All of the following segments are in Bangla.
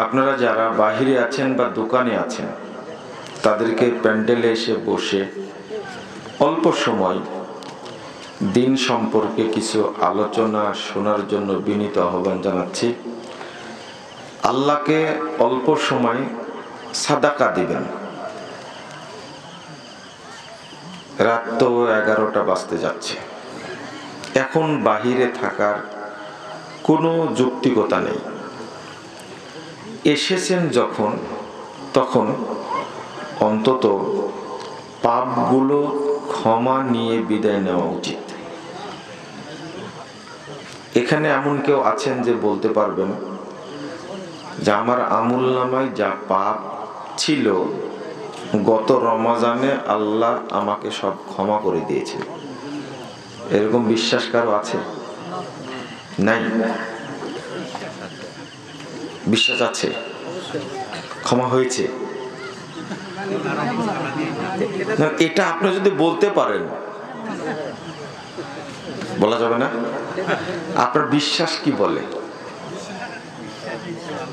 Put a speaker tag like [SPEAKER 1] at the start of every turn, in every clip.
[SPEAKER 1] আপনারা যারা বাহিরে আছেন বা দোকানে আছেন তাদেরকে প্যান্ডেলে এসে বসে অল্প সময় দিন সম্পর্কে কিছু আলোচনা শোনার জন্য বিনীত আহ্বান জানাচ্ছি। আল্লাহকে অল্প সময় সাদাকা দিবেন। রাত তো 11টা বাজতে যাচ্ছে। এখন বাহিরে থাকার কোনো যৌক্তিকতা নেই। এসেছেন যখন, তখন অন্তত পাপগুলো ক্ষমা নিয়ে বিদায় নেওয়া উচিত। এখানে এমন কেউ আছেন যে বলতে পারবেন যে আমার আমুলনামায় যা পাপ ছিল গত রমজানে আল্লাহ আমাকে সব ক্ষমা করে দিয়েছেন? এরকম বিশ্বাস কারো আছে? নাই? বিশ্বাস আছে ক্ষমা হয়েছে? এটা আপনি যদি বলতে পারেন, বলা যাবে না? আপনার বিশ্বাস কি বলে?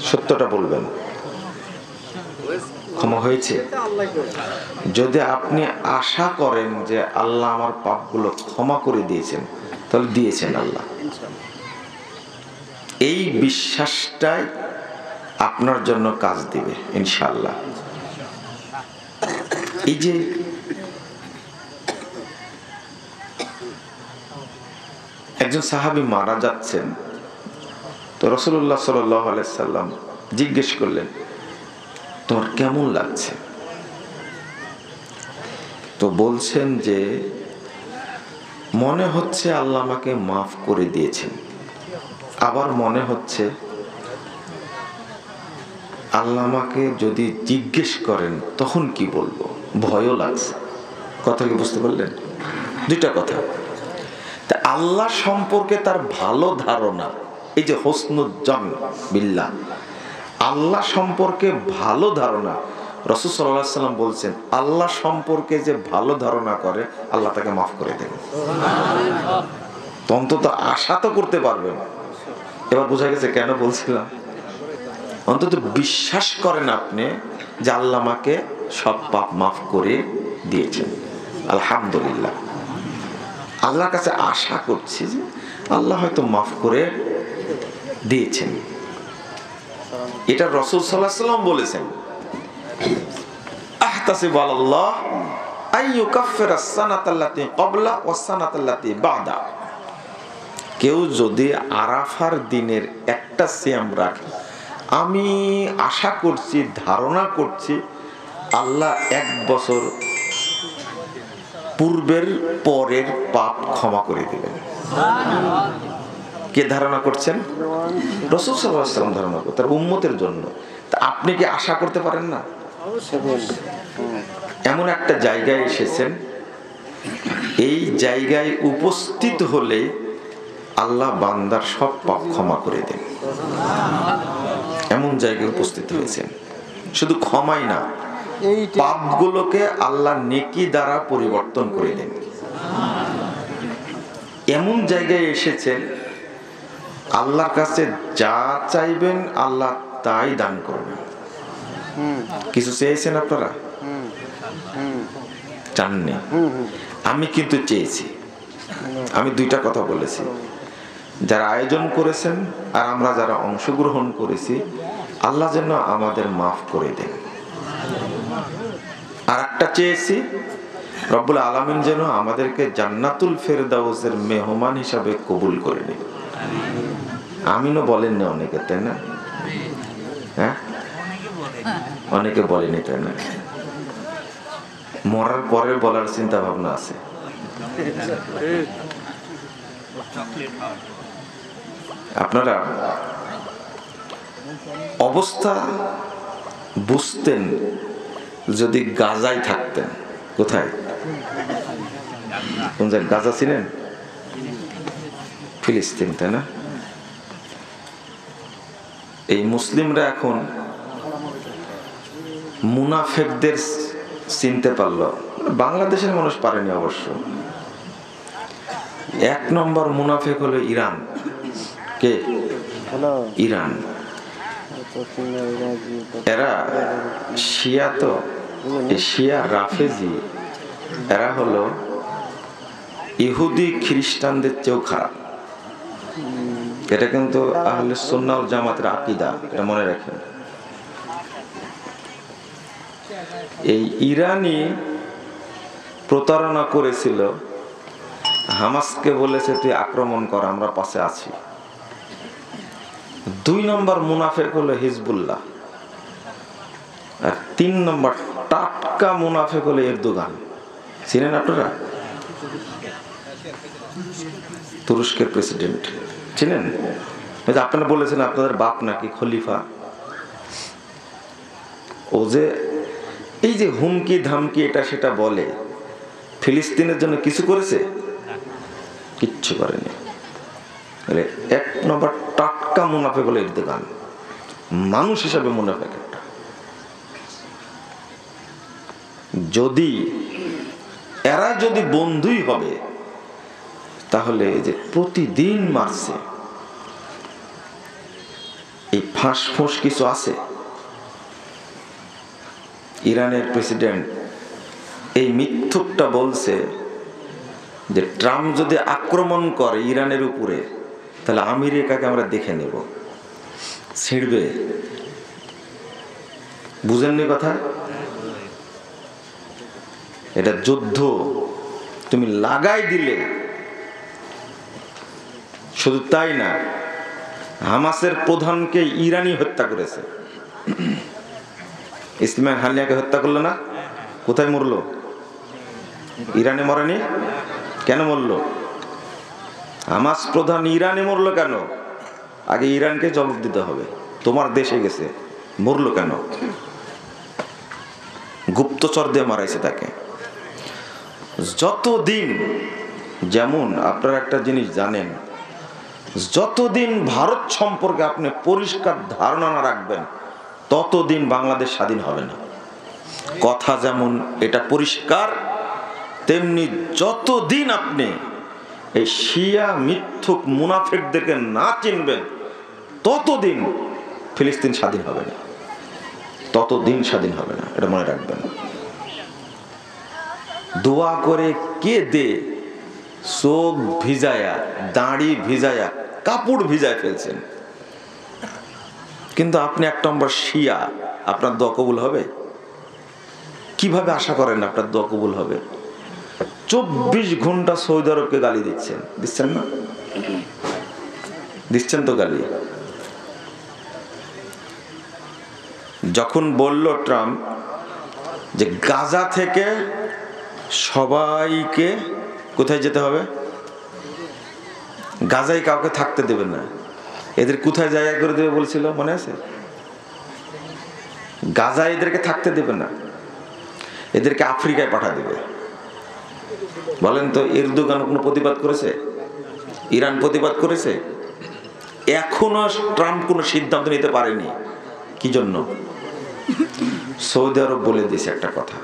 [SPEAKER 1] সত্যটা বলবেন। ক্ষমা হয়েছে? যদি আপনি আশা করেন যে আল্লাহ আমার পাপগুলো ক্ষমা করে দিয়েছেন, তাহলে দিয়েছেন আল্লাহ। এই বিশ্বাসটাই আপনার জন্য কাজ দিবে ইনশাআল্লাহ। এই যে একজন সাহাবী মারা যাচ্ছেন, তো রাসূলুল্লাহ সাল্লাল্লাহু আলাইহি সাল্লাম জিজ্ঞেস করলেন, তোমার কেমন লাগছে? তো বলছেন যে মনে হচ্ছে আল্লাহ আমাকে মাফ করে দিয়েছেন, আবার মনে হচ্ছে আল্লাহ আমাকে যদি জিজ্ঞেস করেন তখন কি বলবো, ভয়ও লাগছে। কথা কি বুঝতে পারলেন? দুইটা কথা। তা আল্লাহ সম্পর্কে তার ভালো ধারণা, এই যে হুসনুজ্জন বিল্লাহ, আল্লাহ সম্পর্কে ভালো ধারণা, রাসূল সাল্লাল্লাহু আলাইহি ওয়াসাল্লাম বলছেন আল্লাহ সম্পর্কে যে ভালো ধারণা করে আল্লাহ তাকে মাফ করে দেন। অন্তত আশা তো করতে পারবেন। এবার বোঝা গেছে কেন বলছিলাম। অন্তত বিশ্বাস করেন আপনি যে আল্লাহ আমাকে সব পাপ মাফ করে দিয়েছেন, আলহামদুলিল্লাহ। আল্লাহর কাছে আশা করছি যে আল্লাহ হয়তো মাফ করে দিয়েছেন। এটা রাসূল সাল্লাল্লাহু আলাইহি ওয়াসাল্লাম বলেছেন, আহতাসিবু আলাল্লাহ আইয়ুকাফফিরা আস-সানাতাল্লাতী ক্বাবলা ওয়াস-সানাতাল্লাতী বা'দা। কেউ যদি আরাফার দিনের একটা সিয়াম রাখে, আমি আশা করছি, ধারণা করছি আল্লাহ 1 বছর পূর্বের পরের পাপ ক্ষমা করে দিবেন। কে ধারণা করছেন? রাসূল সাল্লাল্লাহু আলাইহি ওয়াসাল্লাম ধারণা করতেন তার উম্মতের জন্য। তা আপনি কি আশা করতে পারেন না? এমন একটা জায়গায় এসেছেন, এই জায়গায় উপস্থিত হলে আল্লাহ বান্দার সব পাপ ক্ষমা করে দেন। এমন জায়গায় উপস্থিত হয়েছেন, শুধু ক্ষমাই না, পাপগুলোকে আল্লাহ নেকি দ্বারা পরিবর্তন করে দেন। এমন জায়গায় এসেছেন, আল্লাহর কাছে যা চাইবেন আল্লাহ তাই দান করবেন। কিছু চেয়েছেন আপনারা? চাননি? আমি কিন্তু চেয়েছি। আমি দুইটা কথা বলেছি, যারা আয়োজন করেছেন আর আমরা যারা অংশগ্রহণ করেছি, আল্লাহ যেন আমাদের মাফ করে দেন। আর একটা চেয়েছি, রব্বুল আলামিন যেন আমাদেরকে জান্নাতুল ফেরদাউসের মেহমান হিসাবে কবুল করে নেন। আমিনও বলেন না অনেকে, তাই না? হ্যাঁ, অনেকে বলেনি, তাই না? মরার পরে বলার চিন্তা ভাবনা আছে। আপনারা অবস্থা বুঝতেন যদি গাজায় থাকতেন। কোথায়? কোন জায়গায়? গাজা ছিলেন? ফিলিস্তিন, তাই না? এই মুসলিমরা এখন মুনাফিকদের চিনতে পারলো। বাংলাদেশের মানুষ পারেনি অবশ্য। 1 নম্বর মুনাফিক হলো ইরান। কে? ইরান। এরা শিয়া, তো শিয়া রাফেজি, এরা হলো ইহুদি খ্রিস্টানদের চেয়েও খারাপ। এটা কিন্তু আহলে সুন্নাহ ওয়াল জামাতের আকীদা, এটা মনে রাখেন। এই ইরানি প্রতারণা করেছিল, হামাসকে বলেছে তুই আক্রমণ কর, আমরা পাশে আছি। 2 নম্বর মুনাফেক হলো হিজবুল্লাহ, আর 3 নম্বর টাটকা মুনাফেক হলো এরদোগান। চিনেন আপনারা? তুরস্কের প্রেসিডেন্ট চিনেন? আপনারা বলেছেন আপনাদের বাপ নাকি খলিফা। ও যে এই যে হুমকি ধামকি এটা সেটা বলে, ফিলিস্তিনের জন্য কিছু করেছে? কিচ্ছু করেনি। 1 নম্বর টাটকা মুনাফেক হলো এরদোগান, মানুষ হিসাবে মুনাফেক একটা। যদি এরা যদি বন্ধুই হবে, তাহলে যে প্রতিদিন মারছে, এই ফাঁস ফোঁস কিছু আছে? ইরানের প্রেসিডেন্ট এই মিথ্যুকটা বলছে যে ট্রাম্প যদি আক্রমণ করে ইরানের উপরে, তাহলে আমেরিকাকে আমরা দেখে নেব, ছিড়বে। বুঝেননি কথা? এটা যুদ্ধ তুমি লাগাই দিলে। শুধু তাই না, হামাসের প্রধানকে ইরানি হত্যা করেছে। ইসমাইল হানিয়াকে হত্যা করলো না? কোথায় মরলো? ইরানে মরেনি? কেন মরলো? হামাস প্রধান ইরানে মরলো কেন? আগে ইরানকে জবাব দিতে হবে, তোমার দেশে গেছে, মরলো কেন? গুপ্তচর দিয়ে মারাইছে তাকে। যতদিন, যেমন আপনারা একটা জিনিস জানেন, যতদিন ভারত সম্পর্কে আপনি পরিষ্কার ধারণা না রাখবেন, ততদিন বাংলাদেশ স্বাধীন হবে না। কথা যেমন এটা পরিষ্কার, তেমনি যতদিন আপনি এই শিয়া মিথ্যুক মুনাফিকদেরকে না চিনবেন, ততদিন ফিলিস্তিন স্বাধীন হবে না, ততদিন স্বাধীন হবে না, এটা মনে রাখবেন। দোয়া করে কে দে, চোখ ভিজায়া, দাড়ি ভিজায়া, কাপড় ভিজায় ফেলছেন, কিন্তু আপনি 1 নম্বর শিয়া, আপনার দোয়া কবুল হবে? কিভাবে আশা করেন আপনার দোয়া কবুল হবে? 24 ঘন্টা সৌদি আরবকে গালি দিচ্ছেন, দিচ্ছেন না? দিচ্ছেন তো গালি। যখন বলল ট্রাম্প যে গাজা থেকে সবাইকে কোথায় যেতে হবে, গাজায় কাউকে থাকতে দেবেন না, এদের কোথায় জায়গা করে দেবে বলছিল, মনে আছে? গাজায় এদেরকে থাকতে দেবে না, এদেরকে আফ্রিকায় পাঠা দেবে। বলেন তো, এরদোগান কোনো প্রতিবাদ করেছে? ইরান প্রতিবাদ করেছে? এখনো ট্রাম্প কোনো সিদ্ধান্ত নিতে পারেনি। কি জন্য? সৌদি আরব বলে দিয়েছে একটা কথা,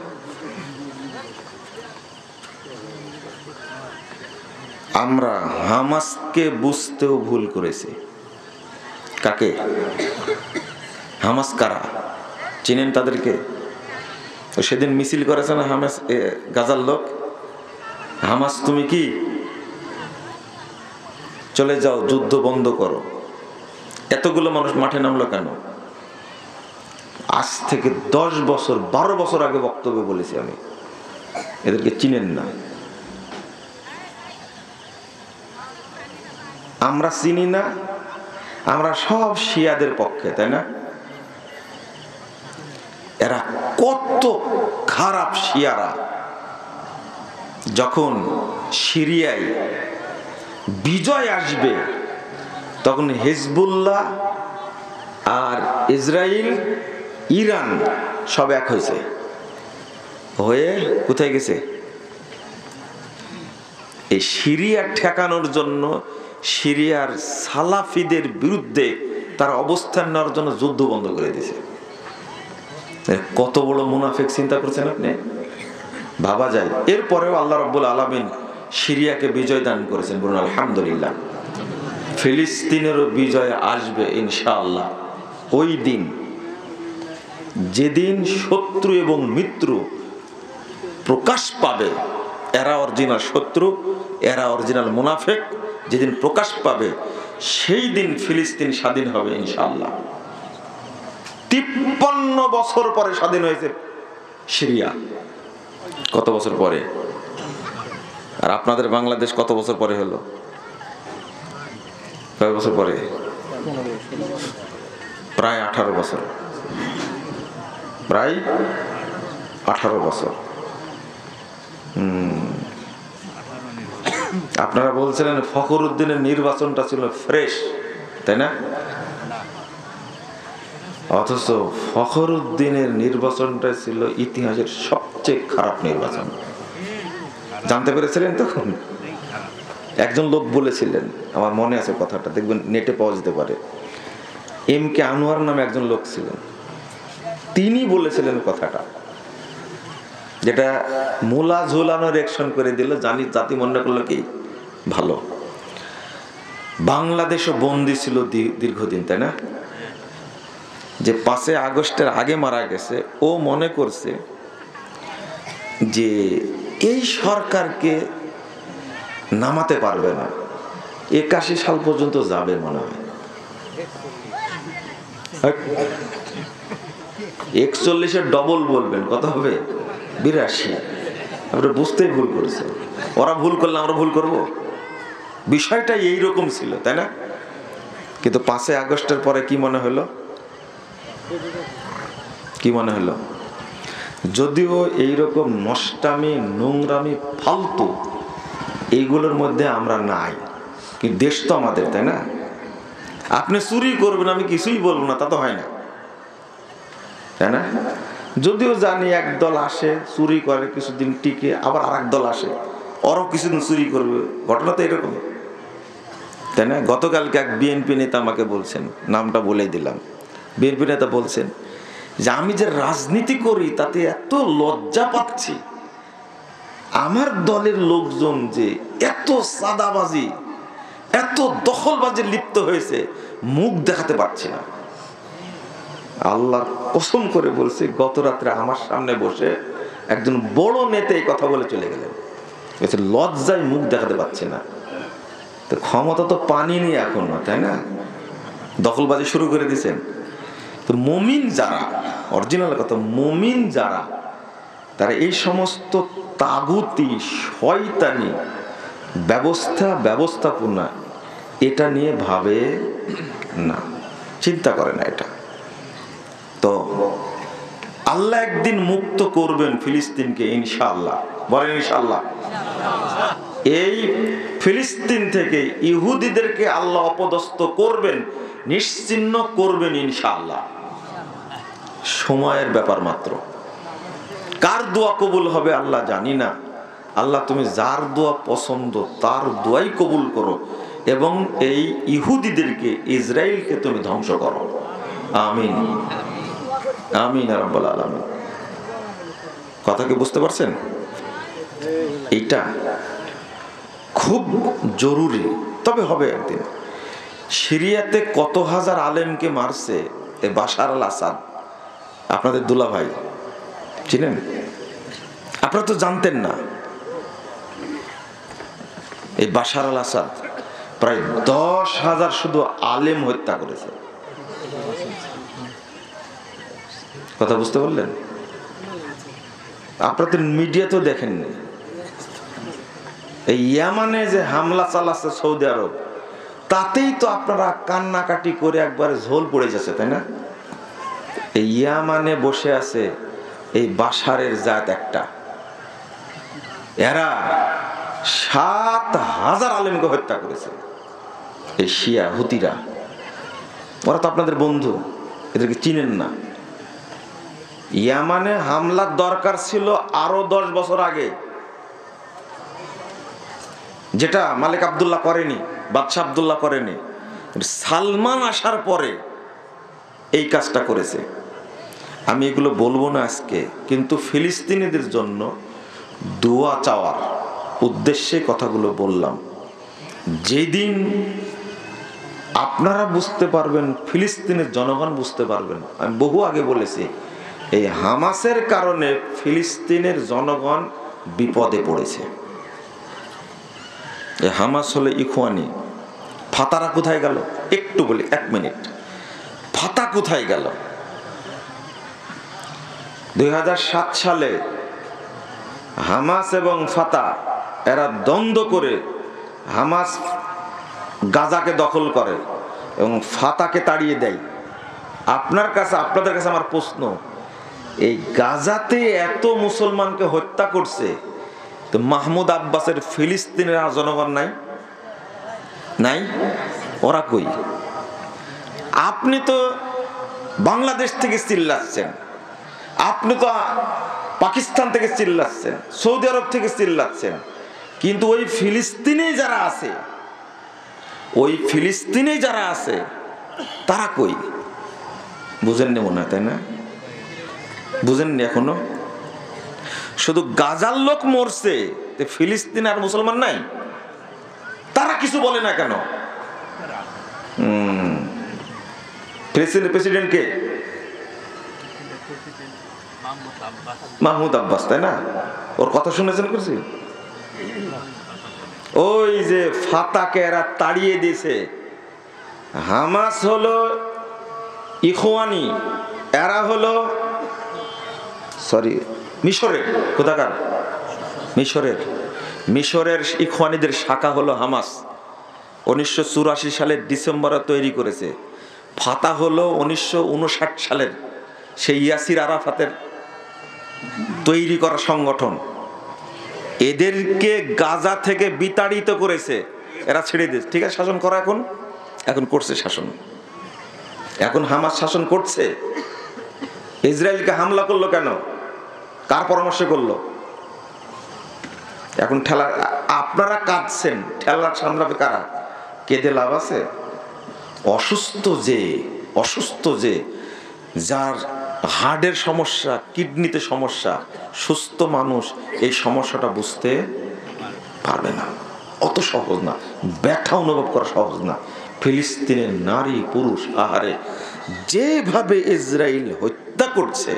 [SPEAKER 1] আমরা হামাসকে বুঝতেও ভুল করেছি। কাকে? হামাস কারা? চিনেন তাদেরকে? সেদিন মিছিল করেছে না হামাস, গাজার লোক। হামাস তুমি কি? চলে যাও, যুদ্ধ বন্ধ করো। এতগুলো মানুষ মাঠে নামলো কেন? আজ থেকে 10 বছর 12 বছর আগে বক্তব্য বলেছি আমি, এদেরকে চিনেন না। আমরা চিনি না, আমরা সব শিয়াদের পক্ষে, তাই না? এরা কত খারাপ শিয়ারা। যখন সিরিয়ায় বিজয় আসবে, তখন হিজবুল্লাহ আর ইসরায়েল, ইরান সব এক হয়েছে, হয়ে কোথায় গেছে? এই সিরিয়া ঠেকানোর জন্য, সিরিয়ার সালাফিদের বিরুদ্ধে তার অবস্থান নেওয়ার জন্য যুদ্ধ বন্ধ করে দিয়েছে। কত বড় মুনাফিক চিন্তা করছেন আপনি? ভাবা যায়। এরপরেও আল্লাহ রাব্বুল আলামিন সিরিয়াকে বিজয় দান করেছেন, বলুন আলহামদুলিল্লাহ। ফিলিস্তিনেরও বিজয় আসবে ইনশাআল্লাহ। ওই দিন যেদিন শত্রু এবং মিত্র প্রকাশ পাবে, এরা অরিজিনাল শত্রু, এরা অরিজিনাল মুনাফিক, যেদিন প্রকাশ পাবে সেই দিন ফিলিস্তিন স্বাধীন হবে ইনশাআল্লাহ। 53 বছর পরে স্বাধীন হয়েছে সিরিয়া। কত বছর পরে? আর আপনাদের বাংলাদেশ কত বছর পরে হলো? কয় বছর পরে? প্রায় 18 বছর, প্রায় 18 বছর। আপনারা বলছিলেন ফখরুদ্দিনের নির্বাচনটা ছিল ফ্রেশ, তাই না? অথচ ফখরুদ্দিনের নির্বাচনটা ছিল ইতিহাসের সবচেয়ে খারাপ নির্বাচন। জানতে পেরেছিলেন তখন? একজন লোক বলেছিলেন, আমার মনে আছে কথাটা, দেখবেন নেটে পাওয়া যেতে পারে। MK আনোয়ার নামে একজন লোক ছিলেন, তিনি বলেছিলেন কথাটা, যেটা মুলা ঝুলানো রিঅ্যাকশন করে দিল, জানি জাতি মনে করলো কি ভালো। বাংলাদেশও বন্দী ছিল দীর্ঘদিন, তাই না? যে 5 আগস্টের আগে মারা গেছে, ও মনে করছে যে এই সরকারকে নামাতে পারবে না, 81 সাল পর্যন্ত যাবে মনে হয়। 41-এর ডবল বলবেন কত হবে? 82। আমরা বুঝতেই ভুল করেছে। ওরা ভুল করলে আমরা ভুল করব? বিষয়টা এইরকম ছিল, তাই না? কিন্তু 5 আগস্টের পরে কি মনে হলো? কি মনে হলো? যদিও এইরকম নষ্টামি, নোংরামি, ফালতু এইগুলোর মধ্যে আমরা নাই, কিন্তু দেশ তো আমাদের, তাই না? আপনি চুরি করবেন, আমি কিছুই বলবো না, তা তো হয় না, তাই না? যদিও জানি একদল আসে চুরি করে, কিছুদিন টিকে, আবার আর দল আসে ওরও কিছুদিন চুরি করবে, ঘটনা তো এরকম, তাই না? গতকালকে এক বিএনপি নেতা আমাকে বলছেন, নামটা বলেই দিলাম, বিএনপি নেতা বলছেন যে আমি যে রাজনীতি করি তাতে এত লজ্জা পাচ্ছি, আমার দলের লোকজন যে এত সাদাবাজি, এত দখলবাজি লিপ্ত হয়েছে, মুখ দেখাতে পারছি না। আল্লাহর কসম করে বলছি, গত রাত্রে আমার সামনে বসে একজন বড় নেতা এই কথা বলে চলে গেলেন, লজ্জায় মুখ দেখাতে পারছি না। তো ক্ষমতা তো পানি নিয়ে এখন না, তাই না? দখলবাজি শুরু করে দিয়েছেন। তো মুমিন যারা, অরিজিনাল কথা, মুমিন যারা, তারা এই সমস্ত তাগুতি শয়তানি ব্যবস্থাপনা এটা নিয়ে ভাবে না, চিন্তা করে না এটা। তো আল্লাহ একদিন মুক্ত করবেন ফিলিস্তিনকে ইনশাআল্লাহ, বলেন ইনশাআল্লাহ। এই ফিলিস্তিন থেকে ইহুদিদেরকে আল্লাহ অপদস্থ করবেন, নিশ্চিহ্ন করবেন ইনশাআল্লাহ। সময়ের ব্যাপার মাত্র। কার দোয়া কবুল হবে আল্লাহ জানি না। আল্লাহ তুমি যার দোয়া পছন্দ তার দোয়াই কবুল করো, এবং এই ইহুদিদেরকে, ইসরায়েলকে তুমি ধ্বংস করো। আমিন আমিন ইয়া রাব্বাল আলামিন। কথা কি বুঝতে পারছেন? এইটা খুব জরুরি। তবে হবে একদিন। সিরিয়াতে কত হাজার আলেমকে মারছে এই বাশার আল আসাদ, আপনাদের দুলা ভাই, চিনেন? আপনারা তো জানতেন না। এই বাশার আল আসাদ প্রায় 10,000 শুধু আলেম হত্যা করেছে। কথা বুঝতে পারলেন? আপনারা তো মিডিয়া তো দেখেননি। এই ইয়ামানে যে হামলা চালাচ্ছে সৌদি আরব, তাতেই তো আপনারা কান্নাকাটি করে একবারে ঝোল পড়ে যাচ্ছে, তাই না? এই ইয়ামানে বসে আছে এই বাশারের জাত একটা, এরা 7,000 আলেমকে হত্যা করেছে। এই শিয়া হুতিরা, ওরা তো আপনাদের বন্ধু, এদেরকে চিনেন না। ইয়ামানে হামলার দরকার ছিল আরো 10 বছর আগে, যেটা মালিক আব্দুল্লাহ করেনি, বাদশাহ আব্দুল্লাহ করেনি। সালমান আসার পরে এই কাজটা করেছে। আমি এগুলো বলবো না আজকে, কিন্তু ফিলিস্তিনিদের জন্য দোয়া চাওয়ার উদ্দেশ্যে কথাগুলো বললাম। যেদিন আপনারা বুঝতে পারবেন, ফিলিস্তিনের জনগণ বুঝতে পারবেন। আমি বহু আগে বলেছি, এই হামাসের কারণে ফিলিস্তিনের জনগণ বিপদে পড়েছে। এই হামাস হলে ইখওয়ানি, ফাতারা কোথায় গেল একটু বলি, 1 মিনিট। ফাতা কোথায় গেল? 2007 সালে হামাস এবং ফাতা এরা দ্বন্দ্ব করে হামাস গাজাকে দখল করে এবং ফাতাকে তাড়িয়ে দেয়। আপনাদের কাছে আমার প্রশ্ন, এই গাজাতে এত মুসলমানকে হত্যা করছে, তো মাহমুদ আব্বাসের ফিলিস্তিনের জনগণ নাই? নাই? ওরা কই? আপনি তো বাংলাদেশ থেকে চিল্লাচ্ছেন, আপনি তো পাকিস্তান থেকে চিল্লাচ্ছেন, সৌদি আরব থেকে চিল্লাচ্ছেন, কিন্তু ওই ফিলিস্তিনে যারা আছে তারা কই? বুঝেননি মনে হয়, তাই না? বুঝেননি এখনো? শুধু গাজার লোক মরছে, ফিলিস্তিন আর মুসলমান নাই? তারা কিছু বলে না কেন? ফিলিস্তিনের প্রেসিডেন্ট কে? মাহমুদ আব্বাস, তাই না? ওর কথা শুনেছেন করছি? ওই যে ফাতাকে এরা তাড়িয়ে দিয়েছে। হামাস হলো ইখওয়ানি, এরা হলো মিশরের কোথাকার? মিশরের ইখওয়ানিদের শাখা হলো হামাস। 1984 সালের ডিসেম্বরে তৈরি করেছে। ফাতা হলো 1959 সালের সেই ইয়াসির আরাফাতের তৈরি করা সংগঠন। এদেরকে গাজা থেকে বিতাড়িত করেছে, এরা ছেড়ে দিয়েছে। ঠিক আছে, শাসন করা এখন করছে শাসন। এখন হামাস শাসন করছে। ইসরায়েলকে হামলা করলো কেন? কার পরামর্শ করলো? এখন আপনারা কাঁদছেন, ঠেলা সামলাবে কারা? কেঁদে লাভ আছে? অসুস্থ যে যার হার্টের সমস্যা, কিডনিতে সমস্যা, সুস্থ মানুষ এই সমস্যাটা বুঝতে পারবে না। অত সহজ না, ব্যথা অনুভব করা সহজ না। ফিলিস্তিনের নারী পুরুষ, আহারে যেভাবে ইসরায়েল হত্যা করছে,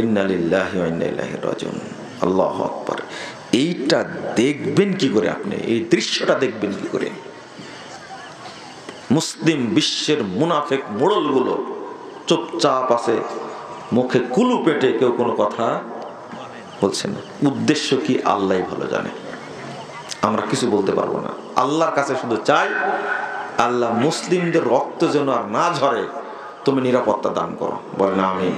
[SPEAKER 1] ইন্না লিল্লাহি ওয়া ইন্না ইলাইহি রাজিউন। আল্লাহু আকবার। এইটা দেখবেন কি করে আপনি? এই দৃশ্যটা দেখবেন কি করে? মুসলিম বিশ্বের মুনাফিক মোড়লগুলো চুপচাপ আছে, মুখে কুলু পেটে কেউ কোনো কথা বলছে না। উদ্দেশ্য কি আল্লাহই ভালো জানে, আমরা কিছু বলতে পারবো না। আল্লাহর কাছে শুধু চাই, আল্লাহ মুসলিমদের রক্ত যেন আর না ঝরে, তুমি নিরাপত্তা দান করো। বলেন আমিন।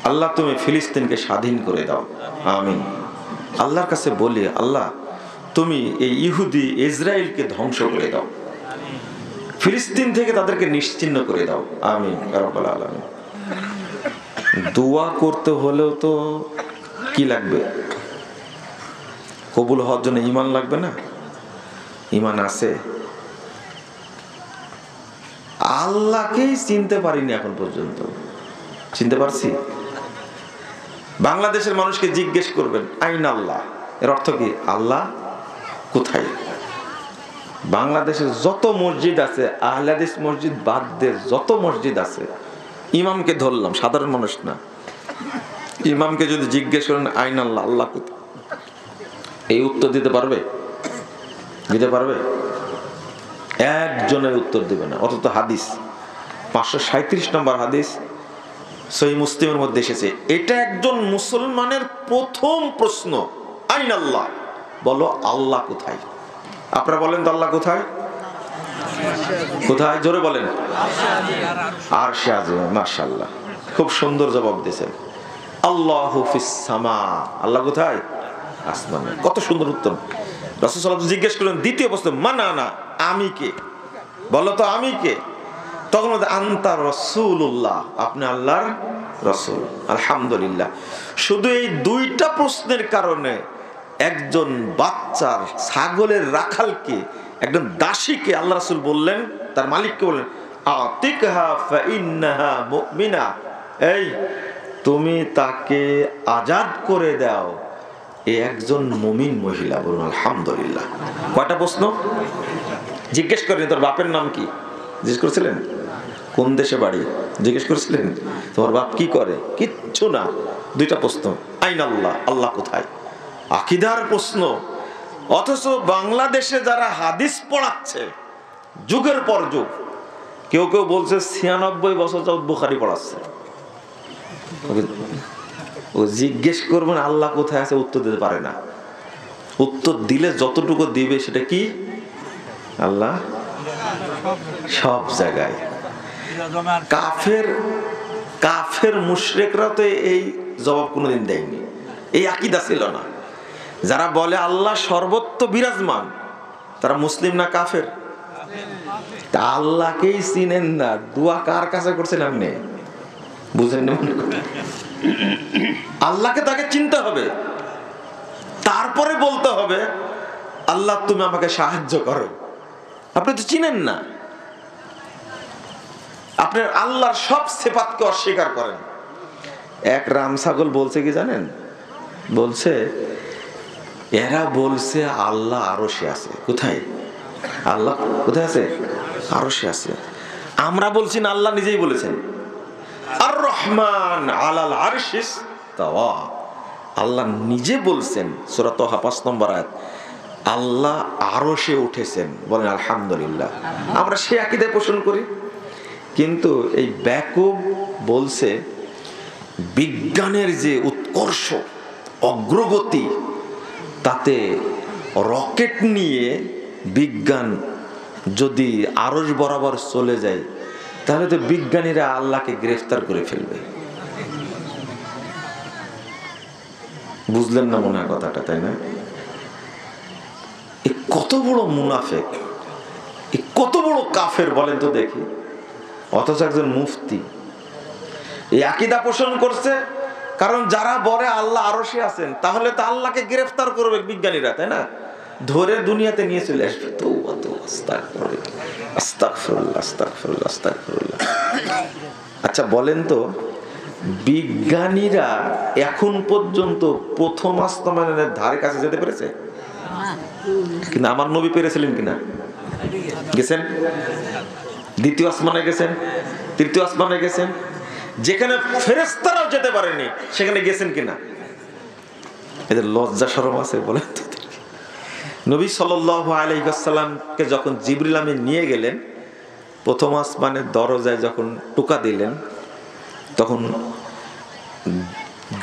[SPEAKER 1] আল্লাহ তুমি ফিলিস্তিনকে স্বাধীন করে দাও, আমিন। আল্লাহর কাছে বলি, আল্লাহ তুমি এই ইহুদি ইসরায়েলকে ধ্বংস করে দাও, ফিলিস্তিন থেকে তাদেরকে নিশ্চিহ্ন করে দাও, আমিন ইয়া রাব্বাল আলামিন। দোয়া করতে হলেও তো কি লাগবে? কবুল হওয়ার জন্য ঈমান লাগবে না? ঈমান আছে? আল্লাহকেই চিনতে পারিনি এখন পর্যন্ত। চিনতে পারছি? বাংলাদেশের মানুষকে জিজ্ঞেস করবেন আইন আল্লাহ, এর অর্থ কি? আল্লাহ কোথায়? বাংলাদেশের যত মসজিদ আছে, আহলে হাদিস মসজিদ বাদ দিয়ে যত মসজিদ আছে, ইমামকে ধরলাম, সাধারণ মানুষ না, ইমামকে যদি জিজ্ঞেস করেন আইন আল্লাহ, আল্লাহ কোথায়, এই উত্তর দিতে পারবে? দিতে পারবে? একজনের উত্তর দিবে না। অথচ হাদিস 537 নম্বর হাদিস সহিহ মুসলিমের মধ্যে এসেছে, এটা একজন মুসলমানের প্রথম প্রশ্ন, আইন আল্লাহ, বলো আল্লাহ কোথায়? আপনারা বলেন তো আল্লাহ কোথায়? কোথায়? জোরে বলেন। আরশে আজিম। মাশাআল্লাহ, খুব সুন্দর জবাব দিয়েছেন। আল্লাহু ফিস সামা, আল্লাহ কোথায়? আসমানে। কত সুন্দর উত্তর। রাসূল সাল্লাল্লাহু আলাইহি ওয়াসাল্লাম জিজ্ঞেস করলেন দ্বিতীয় প্রশ্ন, মান আনা, আমি কে? বলো তো আমি কে? তখন আনতা রাসূলুল্লাহ, আপনি আল্লাহর রাসূল। আলহামদুলিল্লাহ। শুধু এই দুইটা প্রশ্নের কারণে একজন বাচ্চার ছাগলের রাখালকে, একজন দাসীকে আল্লাহ রাসূল বললেন, তার মালিককে বললেন, আতিকহা ফাইন্নাহা মুমিনা, এই তুমি তাকে আজাদ করে দাও, এ একজন মুমিন মহিলা। বলুন আলহামদুলিল্লাহ। কয়টা প্রশ্ন জিজ্ঞেস করেন, তোর বাপের নাম কি? জিজ্ঞেস করেছিলেন? কোন দেশে বাড়ি জিজ্ঞেস করেছিলেন? তোমার বাপ কি করে? কিচ্ছু না। দুইটা প্রশ্ন, আইন আল্লাহ, আল্লাহ কোথায়? আকীদার প্রশ্ন। অথচ বাংলাদেশে যারা হাদিস পড়াচ্ছে যুগের পর যুগ, কেউ কেউ বলছে 96 বছর যাবত বুখারী পড়াচ্ছে। ও জিজ্ঞেস করবেন আল্লাহ কোথায় আছে, উত্তর দিতে পারে না। উত্তর দিলে যতটুকু দিবে সেটা কি? আল্লাহ সব জায়গায়। কাফের মুশরিকরা তো এই জবাব কোনোদিন দেয়নি, এই আকীদা ছিল না। যারা বলে আল্লাহ সর্বত্র বিরাজমান, তারা মুসলিম না কাফের? তা আল্লাহকেই চিনেন না, দোয়া কার কাছে করছেন আপনি? বুঝেন না? আল্লাহকে তাকে চিনতে হবে, তারপরে বলতে হবে আল্লাহ তুমি আমাকে সাহায্য করো। আপনি তো চিনেন না, আপনি আল্লাহর সব সিফাতকে অস্বীকার করেন। এক রাম ছাগল বলছে কি জানেন? বলছে এরা বলছে আল্লাহ আরশে আছে। কোথায়? আল্লাহ কোথায় আছে? আরশে আছে। আমরা বলছি না, আল্লাহ নিজেই বলেছেন আর রহমান আলাল আরশি ইস্তাওয়া। আল্লাহ নিজে বলছেন সূরা তাহা ৫ নম্বর আয়াত, আল্লাহ আরশে উঠেছেন। বলেন আলহামদুলিল্লাহ। আমরা সে আকীদা পোষণ করি। কিন্তু এই ব্যাকুব বলছে বিজ্ঞানের যে উৎকর্ষ অগ্রগতি, তাতে রকেট নিয়ে বিজ্ঞান যদি আরশ বরাবর চলে যায়, তাহলে তো বিজ্ঞানীরা আল্লাহকে গ্রেফতার করে ফেলবে। বুঝলেন না মনে হয় কথাটা, তাই না? কত বড় মুনাফিক, কত বড় কাফের বলেন তো দেখি। অথচ একজন মুফতি এই আকীদা পোষণ করছে। কারণ যারা বলে আল্লাহ আরশে আছেন, তাহলে তো আল্লাহকে গ্রেফতার করবে বিজ্ঞানীরা, তাই না? ধরে দুনিয়াতে নিয়ে চলে আসবে। তওবা তওবা, আস্তাগফিরুল্লাহ আস্তাগফিরুল্লাহ আস্তাগফিরুল্লাহ আস্তাগফিরুল্লাহ। আচ্ছা বলেন তো, বিজ্ঞানীরা এখন পর্যন্ত প্রথম আসমানের ধারে কাছে যেতে পেরেছে? কিন্তু আমার নবী পেরেছিলেন কিনা? গেছেন। দ্বিতীয় আসমানে গেছেন, তৃতীয় আসমানে গেছেন। যেখানে ফেরেশতারাও যেতে পারেনি সেখানে গেছেন কিনা? এদের লজ্জা শরম আছে বলেন তো? নবী সাল্লাল্লাহু আলাইহি ওয়াসাল্লামকে যখন জিবরিল আমিন নিয়ে গেলেন, প্রথম আসমানের দরজায় যখন টোকা দিলেন, তখন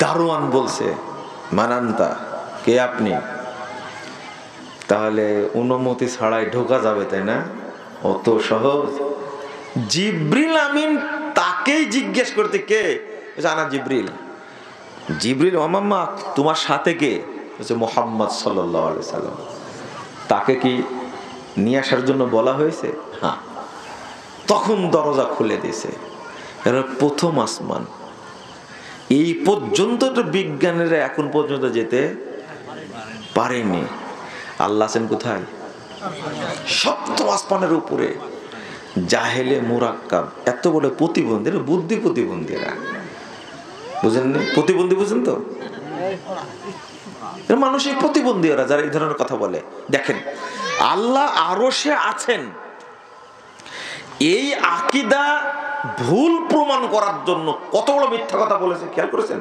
[SPEAKER 1] দারোয়ান বলছে মানান্তা, কে আপনি? তাহলে অনুমতি ছাড়াই ঢোকা যাবে, তাই না? অত সহজ? জিবরিল আমিন তাকেই জিজ্ঞেস করতে, কে? জানা জিবরিল। জিবরিল, ওমাম্মা তোমার সাথে কে? বলছে মুহাম্মদ সাল্লাল্লাহু আলাইহি সাল্লাম। তাকে কি নিয়ে আসার জন্য বলা হয়েছে? হ্যাঁ। তখন দরজা খুলে দিয়েছে। এরা প্রথম আসমান। এই পর্যন্ত তো বিজ্ঞানীরা এখন পর্যন্ত যেতে পারেনি। আল্লাহ আছেন কোথায়? সপ্তম আসমানের উপরে। জাহেলে মুরাক্কাব, এত বড় প্রতিবন্ধী, বুদ্ধি প্রতিবন্ধীরা, বুঝেন না? প্রতিবন্ধী বুঝেন তো? মানুষই প্রতিবন্ধী ওরা, যারা এই ধরনের কথা বলে। দেখেন আল্লাহ আরশে আছেন, এই আকীদা ভুল প্রমাণ করার জন্য কত বড় মিথ্যা কথা বলেছে, খেয়াল করেছেন?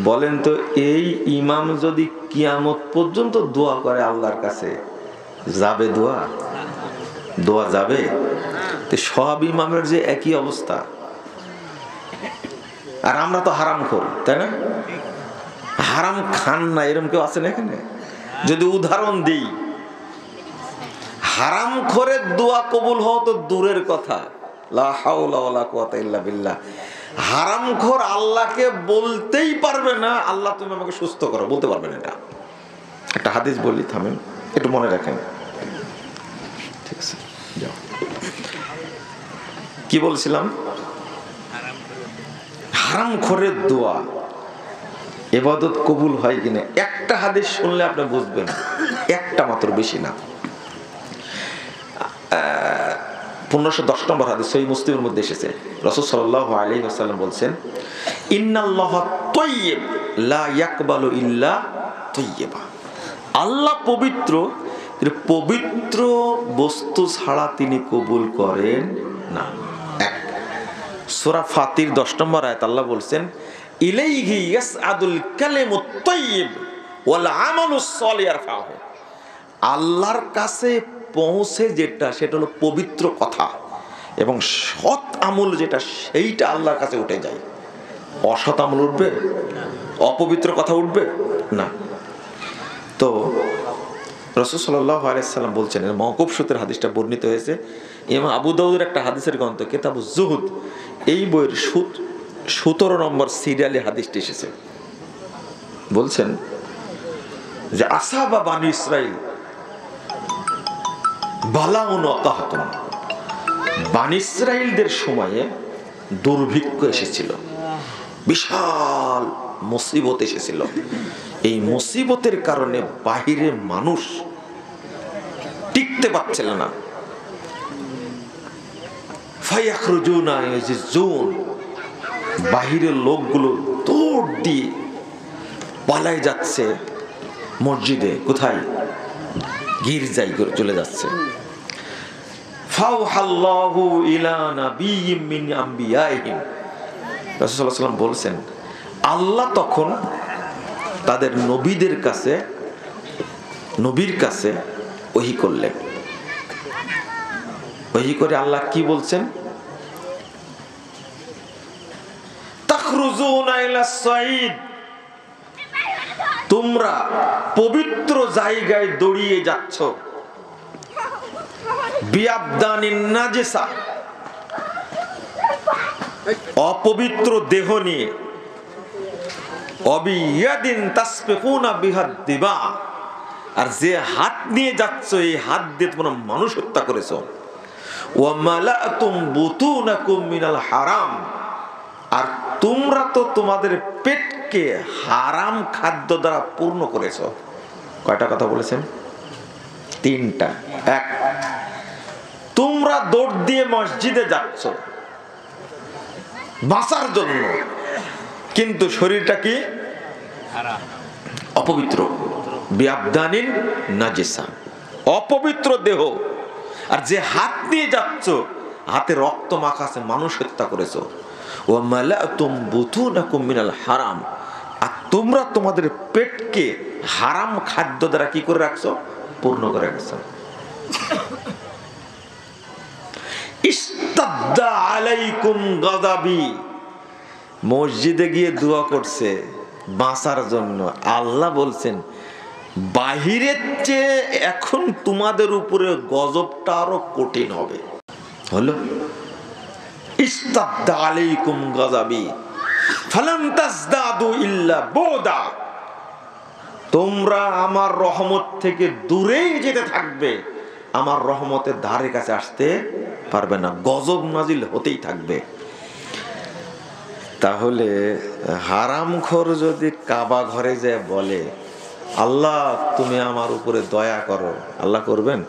[SPEAKER 1] বলেন তো, এই ইমাম যদি কিয়ামত পর্যন্ত দোয়া করে আল্লাহর কাছে, যাবে দোয়া? দোয়া যাবে? তো সব ইমামের যে একই অবস্থা। আর আমরা তো হারামখোর, তাই না? হারাম খান না এরকম কেউ আছেন এখানে? যদি উদাহরণ দিই, হারামখোরের দোয়া কবুল হওয়া তো দূরের কথা, লা হাওলা ওয়ালা কুওয়াতা ইল্লা বিল্লাহ। হারামখোর আল্লাহকে বলতেই পারবে না আল্লাহ তুমি আমাকে সুস্থ করো, বলতে পারবে না। এটা একটা হাদিস বলি, থামেন একটু মনে রাখেন। ঠিক আছে, যাও। কি বলছিলাম? হারামখোরের দোয়া ইবাদত কবুল হয় কিনা একটা হাদিস শুনলে আপনি বুঝবেন, একটা মাত্র, বেশি না। 1510 নম্বর হাদিস, সহিহ মুসলিমের মধ্যে এসেছে। রাসূল সাল্লাল্লাহু আলাইহি ওয়াসাল্লাম বলছেন, ইন্নাল্লাহা তাইয়্যিব লা ইয়াকবালু ইল্লা তাইয়্যিবা। আল্লাহ পবিত্র, পবিত্র বস্তু ছাড়া তিনি কবুল করেন না। এক, সূরা ফাতির 10 নম্বর আয়াত আল্লাহ বলছেন, ইলাইহি ইয়াসআদুল কালিমুত তাইয়্যিব ওয়াল আমালুস সালিহ ইয়ারফাহু। আল্লাহর কাছে পৌঁছে যেটা, সেটা হলো পবিত্র কথা, এবং সৎ আমল যেটা, সেইটা আল্লাহর কাছে উঠে যায়। অসৎ আমল উঠবে? অপবিত্র কথা উঠবে না। তো রাসূল সাল্লাল্লাহু আলাইহি সাল্লাম বলছেন, মওকুফ সূত্রে হাদিসটা বর্ণিত হয়েছে, ইমাম আবু দাউদের একটা হাদিসের গ্রন্থ কিতাবুজ জুহুদ, এই বইয়ের 17 নম্বর সিরিয়ালে হাদিসটি এসেছে। বলছেন যে আসহাবা বানী ইসরাইল বালাউন ওয়াকাহাতুন, বানী ইসরাইলদের সময়ে দুর্ভিক্ষ এসেছিল, বিশাল মুসিবত এসেছিল। এই মুসিবতের কারণে বাহিরের মানুষ টিকতে পারছিল না। ফায়াখরুজুনা ইয়াজিজুন, বাহিরের লোকগুলো দৌড় দিয়ে পালায় যাচ্ছে মসজিদে, কোথায়? গির্জায় চলে যাচ্ছে। ফাওহাল্লাহু ইলা নাবিয়্যিম মিন আমবিয়াইহিম, রাসূল সাল্লাল্লাহু আলাইহি ওয়াসাল্লাম বলছেন, আল্লাহ তখন তাদের নবীর কাছে ওহী করলেন। ওহী করে আল্লাহ কি বলছেন? তাখরুজুনা ইলাস সাইদ, তোমরা পবিত্র জায়গায় দৌড়িয়ে যাচ্ছ, বিআবদানিন নাজিসা, অপবিত্র দেহ নিয়ে, অবিয়াদিন তাসফিকুনা বিহাদ দিবা, আর যে হাত নিয়ে যাচ্ছ, এই হাত দিয়ে তোমরা মানুষ হত্যা করেছো। ওয়া মালাতুম বুতুনাকুম মিনাল হারাম, আর তোমরা তো তোমাদের পেটকে হারাম খাদ্য দ্বারা পূর্ণ করেছো। কয়টা কথা বলেছেন? 3টা। এক, তোমরা দৌড় দিয়ে মসজিদে যাচ্ছ বাঁচার জন্য, কিন্তু শরীরটা কি? অপবিত্র, বিআবদানিন নাজিসা, অপবিত্র দেহ। আর যে হাত নিয়ে যাচ্ছ, হাতে রক্ত মাখা আছে, মানুষ হত্যা করেছো। ওয়া মালাতুম বুতুনাকুম মিনাল হারাম, আর তোমরা তোমাদের পেটকে হারাম খাদ্য দ্বারা কি করে রাখছো? পূর্ণ করে রাখছো। ইস্তাদ্দা আলাইকুম গাযাবি, মসজিদে গিয়ে দোয়া করছে বাঁচার জন্য। আল্লাহ বলছেন, বাহিরের চেয়ে এখন তোমাদের উপরে গজবটা আরো কঠিন হবে। হলো ইস্তাদ্দা আলাইকুম গাযাবি ফালাম তাজদাদু ইল্লা বুদা, তোমরা আমার রহমত থেকে দূরেই যেতে থাকবে, আমার রহমতের ধারে কাছে আসতে পারবে না, গজব নাজিল হতেই থাকবে। তাহলে হারামখোর যদি কাবা ঘরে যায় বলে, আল্লাহ তুমি আমার উপরে দয়া করো, আল্লাহ করবেন?